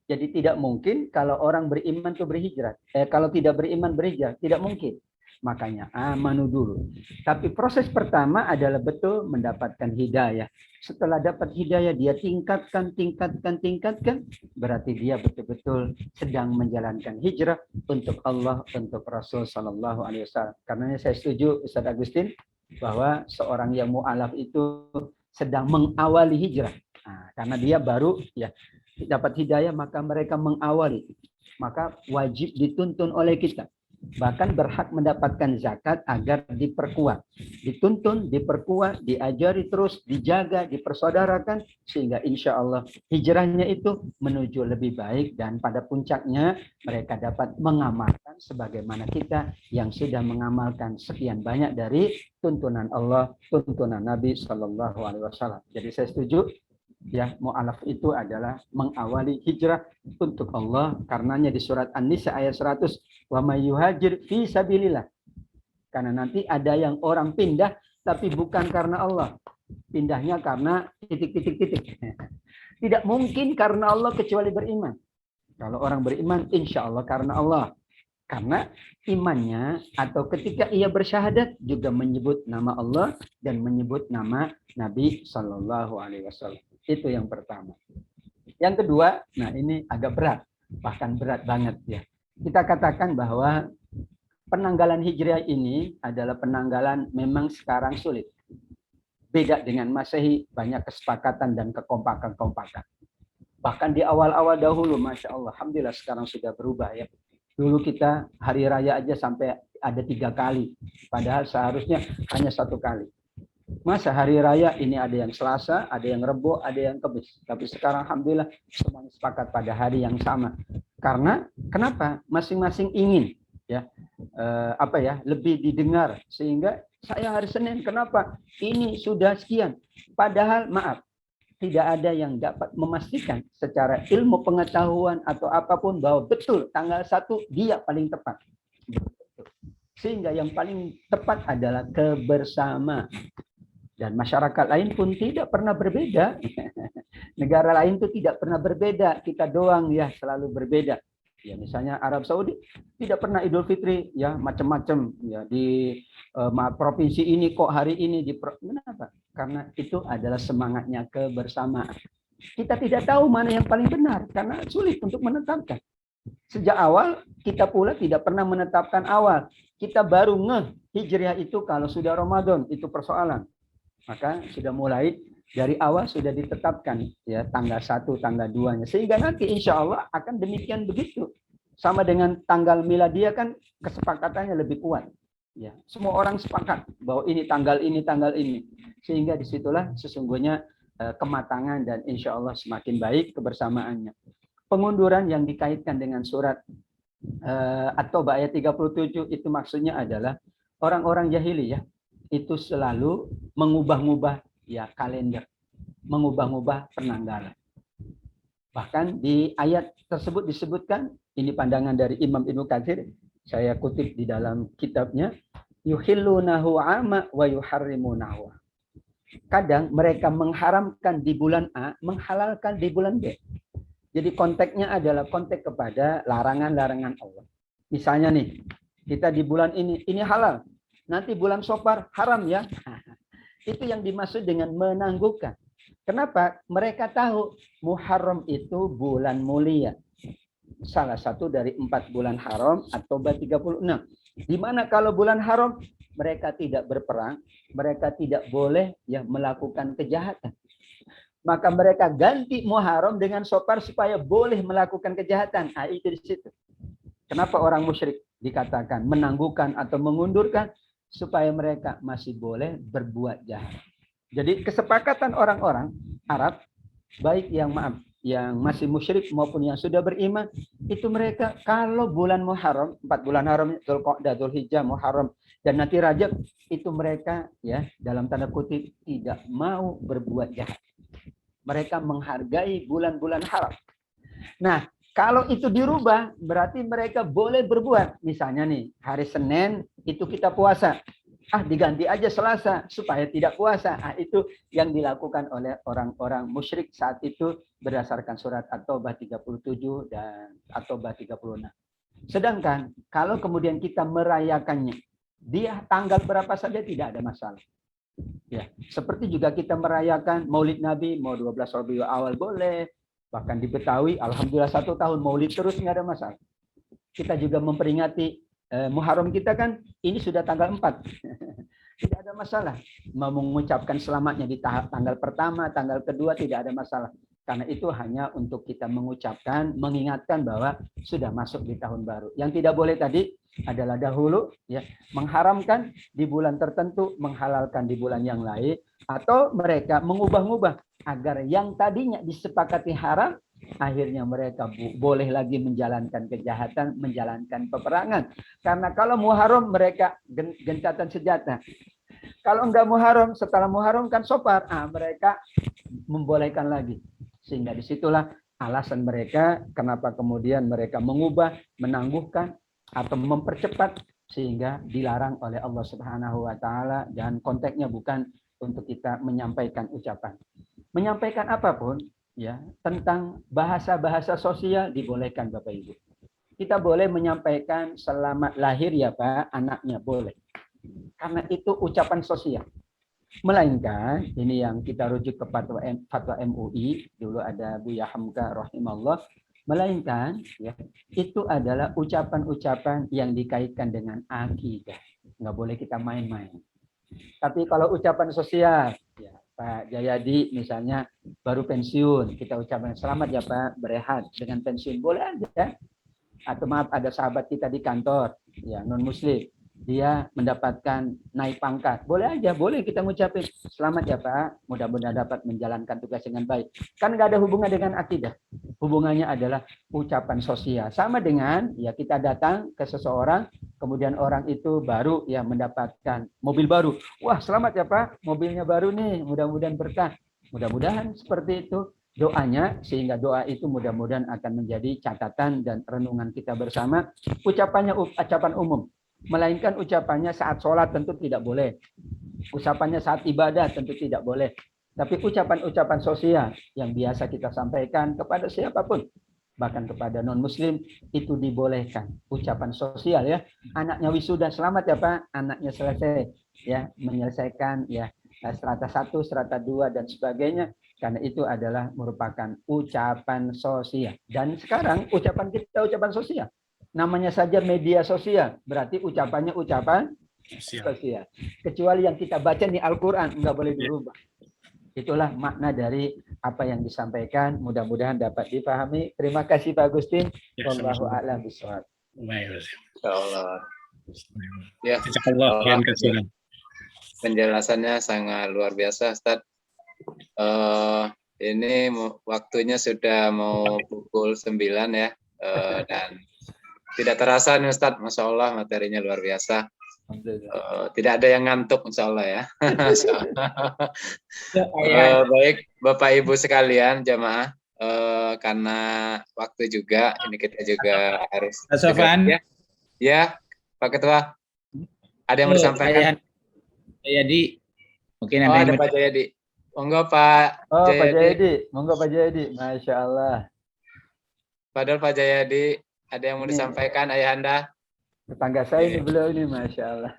Jadi tidak mungkin kalau orang beriman itu berhijrah. Kalau tidak beriman berhijrah, tidak mungkin. Makanya amanu dulu. Tapi proses pertama adalah betul mendapatkan hidayah. Setelah dapat hidayah dia tingkatkan. Berarti dia betul-betul sedang menjalankan hijrah untuk Allah, untuk Rasul Sallallahu Alaihi Wasallam. Karena saya setuju Ustaz Agustin bahwa seorang yang mu'alaf itu sedang mengawali hijrah. Nah, karena dia baru ya dapat hidayah maka mereka mengawali. Maka wajib dituntun oleh kita. Bahkan berhak mendapatkan zakat agar diperkuat. Dituntun, diperkuat, diajari terus, dijaga, dipersaudarakan. Sehingga insya Allah hijrahnya itu menuju lebih baik. Dan pada puncaknya mereka dapat mengamalkan sebagaimana kita yang sudah mengamalkan sekian banyak dari tuntunan Allah, tuntunan Nabi Sallallahu Alaihi Wasallam. Jadi saya setuju. Ya, mu'alaf itu adalah mengawali hijrah untuk Allah. Karenanya di surat An-Nisa ayat 100, wa may yuhajir fi sabilillah. Karena nanti ada yang orang pindah tapi bukan karena Allah. Pindahnya karena titik. Tidak mungkin karena Allah kecuali beriman. Kalau orang beriman insya Allah karena Allah. Karena imannya atau ketika ia bersyahadat juga menyebut nama Allah dan menyebut nama Nabi Sallallahu Alaihi Wasallam. Itu yang pertama. Yang kedua, nah ini agak berat, bahkan berat banget ya. Kita katakan bahwa penanggalan hijriah ini adalah penanggalan memang sekarang sulit. Beda dengan Masehi, banyak kesepakatan dan kekompakan. Bahkan di awal-awal dahulu, Masya Allah, Alhamdulillah sekarang sudah berubah ya. Dulu kita hari raya aja sampai ada 3 kali, padahal seharusnya hanya 1 kali. Masa hari raya ini ada yang Selasa, ada yang Rebo, ada yang Kamis. Tapi sekarang alhamdulillah semuanya sepakat pada hari yang sama. Karena kenapa? Masing-masing ingin ya lebih didengar sehingga saya hari Senin kenapa? Ini sudah sekian. Padahal maaf, tidak ada yang dapat memastikan secara ilmu pengetahuan atau apapun bahwa betul tanggal 1 dia paling tepat. Sehingga yang paling tepat adalah kebersamaan. Dan masyarakat lain pun tidak pernah berbeda. Negara lain itu tidak pernah berbeda. Kita doang ya selalu berbeda. Ya misalnya Arab Saudi tidak pernah Idul Fitri ya macam-macam ya di provinsi ini kok hari ini kenapa? Karena itu adalah semangatnya kebersamaan. Kita tidak tahu mana yang paling benar karena sulit untuk menetapkan. Sejak awal kita pula tidak pernah menetapkan awal. Kita baru hijriah itu kalau sudah Ramadan, itu persoalan. Maka sudah mulai dari awal sudah ditetapkan ya tanggal 1, tanggal 2-nya. Sehingga nanti insya Allah akan demikian begitu. Sama dengan tanggal miladiah kan kesepakatannya lebih kuat. Ya, semua orang sepakat bahwa ini tanggal ini. Sehingga disitulah sesungguhnya kematangan dan insya Allah semakin baik kebersamaannya. Pengunduran yang dikaitkan dengan surat At-Taubah ayat 37 itu maksudnya adalah orang-orang jahiliyah itu selalu mengubah-ubah ya kalender, mengubah-ubah penanggalan. Bahkan di ayat tersebut disebutkan, ini pandangan dari Imam Ibnu Katsir, saya kutip di dalam kitabnya, yuhillunahu 'ama wa yuharrimunahu. Kadang mereka mengharamkan di bulan A, menghalalkan di bulan B. Jadi konteksnya adalah konteks kepada larangan-larangan Allah. Misalnya nih, kita di bulan ini halal. Nanti bulan Safar haram ya. Itu yang dimaksud dengan menangguhkan. Kenapa? Mereka tahu Muharram itu bulan mulia. Salah satu dari 4 bulan haram atau 36. Di mana kalau bulan haram mereka tidak berperang, mereka tidak boleh ya melakukan kejahatan. Maka mereka ganti Muharram dengan Safar supaya boleh melakukan kejahatan. Nah, itu di situ. Kenapa orang musyrik dikatakan menangguhkan atau mengundurkan? Supaya mereka masih boleh berbuat jahat. Jadi kesepakatan orang-orang Arab, baik yang masih musyrik maupun yang sudah beriman, itu mereka kalau bulan Muharram, 4 bulan haram, Dzulqa'dah, Dzulhijjah, Muharram, dan nanti Rajab, itu mereka ya dalam tanda kutip tidak mau berbuat jahat. Mereka menghargai bulan-bulan haram. Nah, kalau itu dirubah, berarti mereka boleh berbuat. Misalnya nih, hari Senin itu kita puasa. Diganti aja Selasa supaya tidak puasa. Itu yang dilakukan oleh orang-orang musyrik saat itu berdasarkan surat At-Taubah 37 dan At-Taubah 36. Sedangkan kalau kemudian kita merayakannya, dia tanggal berapa saja tidak ada masalah. Ya, seperti juga kita merayakan Maulid Nabi, mau 12 Rabiul Awal boleh, bahkan di Betawi, alhamdulillah 1 tahun Maulid terus nggak ada masalah. Kita juga memperingati Muharram kita kan ini sudah tanggal 4, tidak ada masalah. Mau mengucapkan selamatnya di tanggal pertama, tanggal kedua tidak ada masalah. Karena itu hanya untuk kita mengucapkan, mengingatkan bahwa sudah masuk di tahun baru. Yang tidak boleh tadi adalah dahulu ya mengharamkan di bulan tertentu, menghalalkan di bulan yang lain, atau mereka mengubah-ubah agar yang tadinya disepakati haram akhirnya mereka boleh lagi menjalankan kejahatan, menjalankan peperangan. Karena kalau Muharram mereka gencatan senjata. Kalau enggak Muharram, setelah Muharram kan Safar, mereka membolehkan lagi. Sehingga disitulah alasan mereka kenapa kemudian mereka mengubah, menangguhkan atau mempercepat sehingga dilarang oleh Allah Subhanahu wa taala, dan konteksnya bukan untuk kita menyampaikan ucapan. Menyampaikan apapun ya tentang bahasa-bahasa sosial dibolehkan Bapak Ibu. Kita boleh menyampaikan selamat lahir ya Pak, anaknya boleh. Karena itu ucapan sosial. Melainkan ini yang kita rujuk ke fatwa MUI, dulu ada Buya Hamka rahimahullah, melainkan ya itu adalah ucapan-ucapan yang dikaitkan dengan akidah. Nggak boleh kita main-main. Tapi kalau ucapan sosial, ya Pak Jayadi misalnya baru pensiun, kita ucapkan selamat ya Pak, berehat dengan pensiun, boleh aja. Atau maaf, ada sahabat kita di kantor, ya non muslim, dia mendapatkan naik pangkat, boleh aja, boleh kita ngucapin selamat ya Pak, mudah-mudahan dapat menjalankan tugas dengan baik. Kan nggak ada hubungan dengan akidah, hubungannya adalah ucapan sosial. Sama dengan ya kita datang ke seseorang, kemudian orang itu baru ya mendapatkan mobil baru, wah selamat ya Pak, mobilnya baru nih, mudah-mudahan berkah. Mudah-mudahan seperti itu doanya, sehingga doa itu mudah-mudahan akan menjadi catatan dan renungan kita bersama. Ucapannya ucapan umum. Melainkan ucapannya saat sholat tentu tidak boleh. Ucapannya saat ibadah tentu tidak boleh. Tapi ucapan-ucapan sosial yang biasa kita sampaikan kepada siapapun, bahkan kepada non-muslim, itu dibolehkan. Ucapan sosial ya. Anaknya wisuda, selamat ya Pak. Anaknya selesai ya menyelesaikan ya strata 1, strata 2 dan sebagainya. Karena itu adalah merupakan ucapan sosial. Dan sekarang ucapan kita ucapan sosial. Namanya saja media sosial, berarti ucapannya ucapan sosial. Kecuali yang kita baca di Al-Quran, nggak boleh dirubah. Itulah makna dari apa yang disampaikan. Mudah-mudahan dapat dipahami. Terima kasih Pak Agustin. Wallahu a'lam bishawab. Insyaallah. Ya, penjelasannya sangat luar biasa, Ustaz. Ini waktunya sudah mau pukul 9 ya, dan tidak terasa nih Ustaz, Masya Allah materinya luar biasa. Tidak ada yang ngantuk Insya Allah ya. Baik Bapak Ibu sekalian jamaah, karena waktu juga ini kita juga harus Sofan. ya Pak Ketua Ada yang mau disampaikan? Pak Jayadi, mungkin Oh, ada Pak Jayadi. Monggo Pak Oh, Pak Jayadi. Jayadi. Monggo Pak Jayadi. Masya Allah. Padahal Pak Jayadi ada yang mau Ini. disampaikan Ayahanda. Tetangga saya ini beliau ini, Masya Allah.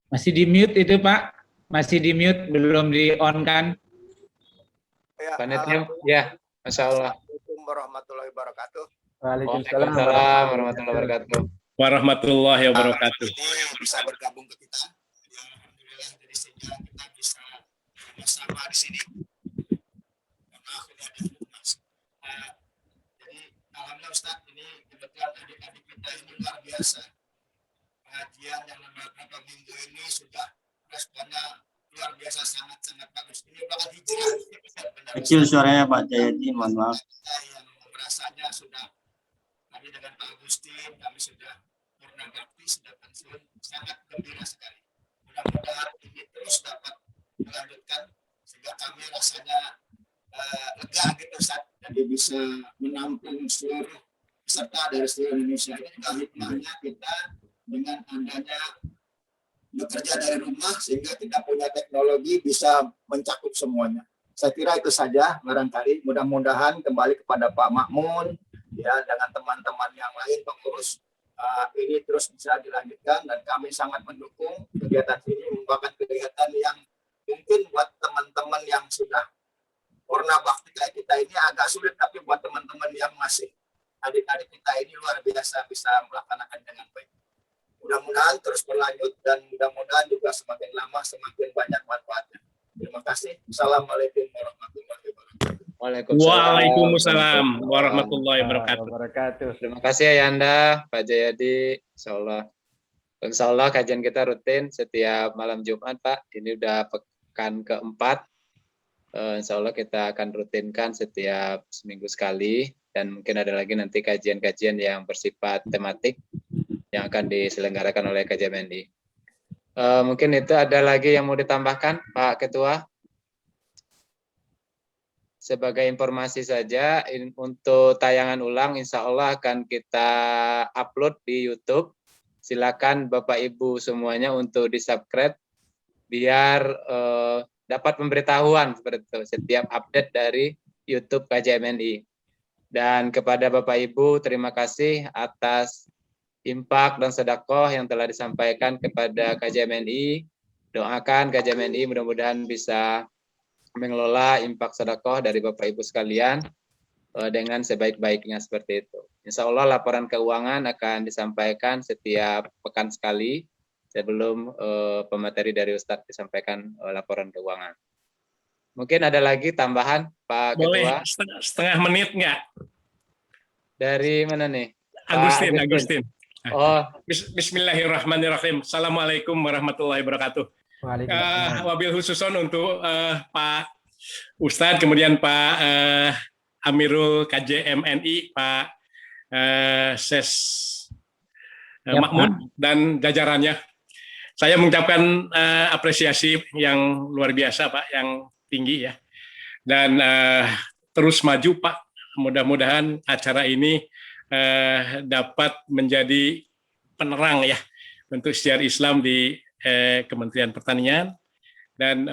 Masih di mute itu Pak? Masih di mute, belum di on kan? Pak Netim, ya, Masya Allah. Assalamualaikum warahmatullahi wabarakatuh. Waalaikumsalam Waalaikumsalam warahmatullahi wabarakatuh. Warahmatullahi wabarakatuh. Ini bisa bergabung ke kita. Ya, alhamdulillah dari sehingga kita bisa bersama di sini. Maaf ini ada Mas. Jadi alhamdulillah Ustaz, ini kebetulan adik-adik kita ini luar biasa. Pengajian yang beberapa minggu ini sudah responnya luar biasa, sangat bagus. Ini bahkan hijrah. Kecil suaranya Pak Jayadi, mohon maaf. Kita yang merasanya sudah, kami dengan Pak Agustin, kami sudah purna bakti, sudah pensiun, sangat gembira sekali. Mudah-mudahan ini terus dapat dilanjutkan sehingga kami rasanya lega gitu Ustaz. Jadi bisa menampung seluruh peserta dari seluruh Indonesia. Ini juga hikmahnya kita dengan adanya bekerja dari rumah sehingga kita punya teknologi bisa mencakup semuanya. Saya kira itu saja barangkali. Mudah-mudahan kembali kepada Pak Makmun ya dengan teman-teman yang lain pengurus ini terus bisa dilanjutkan dan kami sangat mendukung kegiatan ini, merupakan kegiatan yang mungkin buat teman-teman yang sudah purna bakti kayak kita ini agak sulit, tapi buat teman-teman yang masih adik-adik kita ini luar biasa bisa melaksanakan dengan baik. Mudah-mudahan terus berlanjut dan mudah-mudahan juga semakin lama semakin banyak manfaatnya. Terima kasih. Assalamualaikum warahmatullahi wabarakatuh. Waalaikumsalam warahmatullahi wabarakatuh. Terima kasih Ayahanda, Pak Jayadi. Insya Allah kajian kita rutin setiap malam Jumat Pak. Ini udah pekan keempat. Insya Allah kita akan rutinkan setiap seminggu sekali. Dan mungkin ada lagi nanti kajian-kajian yang bersifat tematik yang akan diselenggarakan oleh KJMNI. Mungkin itu ada lagi yang mau ditambahkan Pak Ketua? Sebagai informasi saja, untuk tayangan ulang insya Allah akan kita upload di YouTube. Silakan Bapak Ibu semuanya untuk di-subscribe biar dapat pemberitahuan seperti itu, setiap update dari YouTube KJMNI. Dan kepada Bapak Ibu, terima kasih atas infak dan sedekah yang telah disampaikan kepada KJMNI. Doakan KJMNI mudah-mudahan bisa mengelola infak sedekah dari Bapak Ibu sekalian dengan sebaik-baiknya seperti itu. Insya Allah laporan keuangan akan disampaikan setiap pekan sekali sebelum pemateri dari Ustadz disampaikan laporan keuangan. Mungkin ada lagi tambahan Pak Boleh Ketua? setengah menit nggak? Dari mana nih? Agustin. Oh, Bismillahirrahmanirrahim. Assalamualaikum warahmatullahi wabarakatuh. Wabil khususon untuk Pak Ustadz, kemudian Pak Amirul KJMNI, Pak Ses Makmun dan jajarannya. Saya mengucapkan apresiasi yang luar biasa Pak, yang tinggi ya. Dan terus maju Pak. Mudah-mudahan acara ini dapat menjadi penerang ya untuk syiar Islam di Kementerian Pertanian dan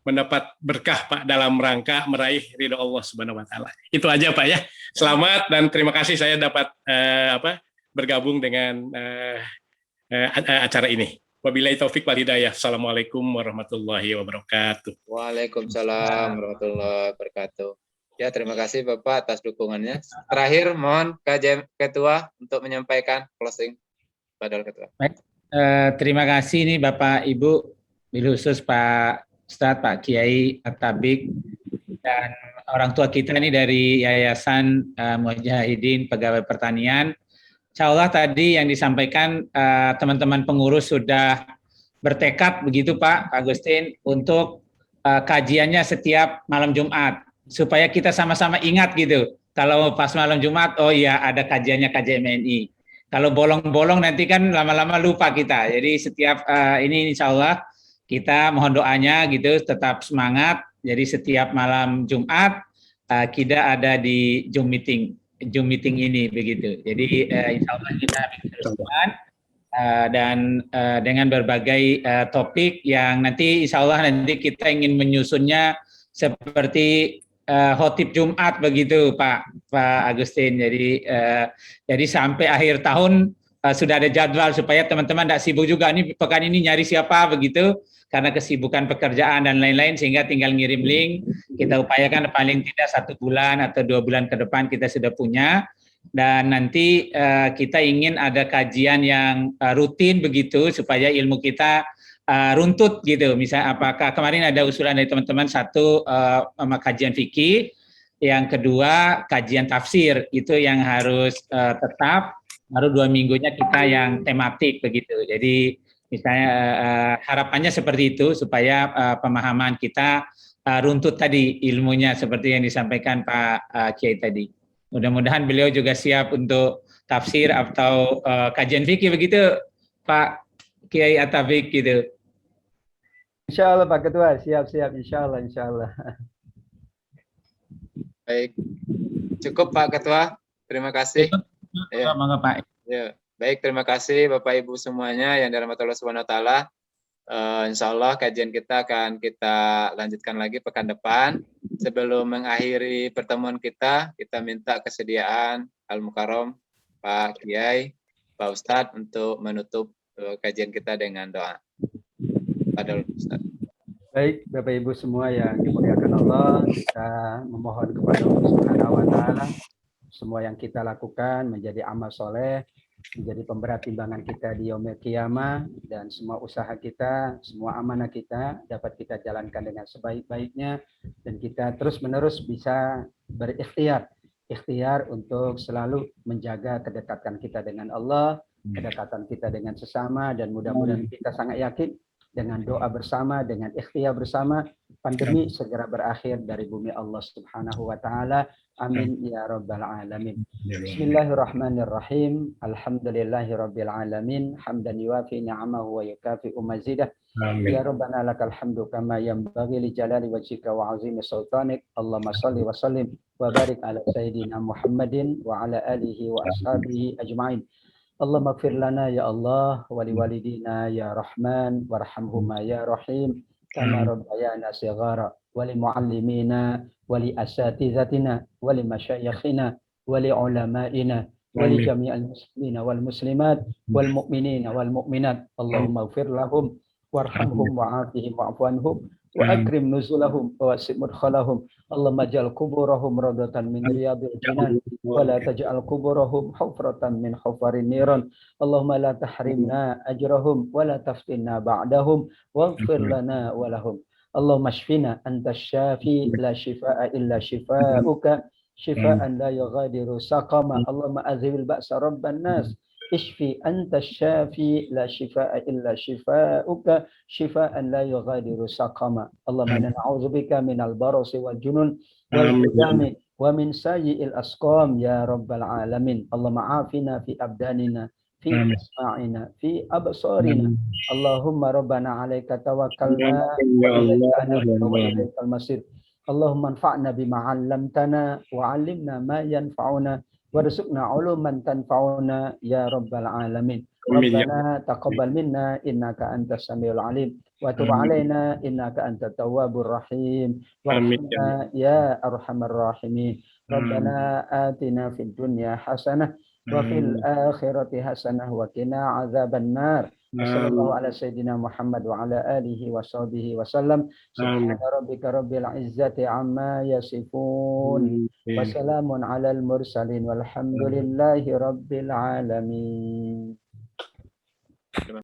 mendapat berkah Pak dalam rangka meraih ridho Allah Subhanahu wa taala. Itu aja Pak ya. Selamat dan terima kasih saya dapat bergabung dengan acara ini. Wabillahi taufik wal hidayah. Assalamualaikum warahmatullahi wabarakatuh. Waalaikumsalam warahmatullahi wabarakatuh. Ya, terima kasih Bapak atas dukungannya. Terakhir, mohon Ketua untuk menyampaikan closing. Padahal Ketua. Baik, terima kasih nih Bapak Ibu, bil khusus Pak Ustadz, Pak Kiai At-Tabik, dan orang tua kita nih dari Yayasan Mujahidin Pegawai Pertanian. Insya Allah tadi yang disampaikan teman-teman pengurus sudah bertekad begitu Pak Agustin untuk kajiannya setiap malam Jumat. Supaya kita sama-sama ingat gitu. Kalau pas malam Jumat, oh iya ada kajiannya KJMNI. Kalau bolong-bolong nanti kan lama-lama lupa kita. Jadi setiap ini insya Allah kita mohon doanya gitu, tetap semangat. Jadi setiap malam Jumat kita ada di Zoom meeting. Zoom meeting ini begitu. Jadi insya Allah kita bisa teruskan dan dengan berbagai topik yang nanti insya Allah nanti kita ingin menyusunnya seperti khotib Jumat begitu Pak Agustin. Jadi sampai akhir tahun sudah ada jadwal supaya teman-teman tidak sibuk juga nih pekan ini nyari siapa begitu karena kesibukan pekerjaan dan lain-lain, sehingga tinggal ngirim link. Kita upayakan paling tidak 1 bulan atau 2 bulan ke depan kita sudah punya, dan nanti kita ingin ada kajian yang rutin begitu supaya ilmu kita runtut gitu. Misalnya apakah kemarin ada usulan dari teman-teman, satu kajian fikih, yang kedua kajian tafsir, itu yang harus tetap, baru 2 minggunya kita yang tematik begitu. Jadi misalnya harapannya seperti itu supaya pemahaman kita runtut tadi ilmunya seperti yang disampaikan Pak Kiai tadi. Mudah-mudahan beliau juga siap untuk tafsir atau kajian fikih begitu Pak Kiai Atabik gitu. Insya Allah Pak Ketua, siap-siap insya Allah. Baik, cukup Pak Ketua. Terima kasih. Ya. Monggo Pak. Ya. Baik, terima kasih Bapak Ibu semuanya yang dirahmati Allah Subhanahu wa taala. Insya Allah kajian kita akan kita lanjutkan lagi pekan depan. Sebelum mengakhiri pertemuan kita minta kesediaan Al-Mukarram Pak Kiai, Pak Ustadz untuk menutup kajian kita dengan doa. Padahal Ustadz. Baik, Bapak Ibu semua yang dimuliakan Allah, kita memohon kepada Allah Subhanahu wa taala semua yang kita lakukan menjadi amal soleh, menjadi pemberat timbangan kita di yaumil qiyamah, dan semua usaha kita, semua amanah kita dapat kita jalankan dengan sebaik-baiknya, dan kita terus-menerus bisa berikhtiar untuk selalu menjaga kedekatan kita dengan Allah, kedekatan kita dengan sesama, dan mudah-mudahan kita sangat yakin dengan doa bersama, dengan ikhtiar bersama, pandemi segera berakhir dari bumi Allah Subhanahu wa taala. Amin ya rabbal alamin. Bismillahirrahmanirrahim. Alhamdulillahirabbil alamin. Hamdan yuwafi ni'amahu wa yukafi'u mazidah. Ya rabbana lakal hamdu kama yanbaghi li jalali wajhika wa 'azimi sultanik. Allahumma shalli wa sallim wa barik ala sayyidina Muhammadin wa ala alihi wa ashabihi ajma'in. Allahumma ighfir lana ya Allah wa liwalidina ya Rahman warhamhuma ya Rahim kama rabbayana shighara wa li muallimina wa li asatizatina wa li masyayikhina wa li ulamaina wa li jami'il muslimina wal muslimat wal mu'minina wal mu'minat. Allahumma ighfir lahum warhamhum wa'afihim wa'fu anhum wa akrim nuzulahum wa wasi' mudkhalahum. Allahumma ja'al kuburahum radatan min riyadil jinan wa la taj'al kuburahum hufratan min hufarin niran. Allahumma la tahrimna ajrahum wa la taftinna ba'dahum waghfir lana wa lahum. Allahumma shfina anta syafi la shifaa illa shifauka shifaan la yughadiru saqama. Allahumma azhibil ba'sa rabban nas ishfi anta syafi la shifaa illa shifauka shifaan la yughadiru saqama. Allahumma inna na'udzubika minal barasi wal junun wal qudami wa min sayyi'il asqam ya rabbal alamin. Allahumma afina fi abdanina fi asma'ina fi absarina. Allahumma rabbana 'alaika tawakkalna wa ilaika anabna wa ilaikal masir. Allahumma anfa'na bima 'allamtana wa 'allimna ma yanfa'una warzuqna 'uluman tanfa'una ya rabbal alamin. Rabbana taqabbal minna innaka antas samiul alim wa tub 'alaina innaka antat tawwabur rahim warhamna ya arhamar rahimin. Rabbana atina fid dunya hasanah wa fil akhirati hasanah wa qina adzabannar. Wassallallahu ala sayyidina Muhammad wa ala alihi wa sahbihi wa sallam. Subhana rabbika rabbil izzati amma yasifun. Wa salamun alal mursalin walhamdulillahi rabbil alamin. Terima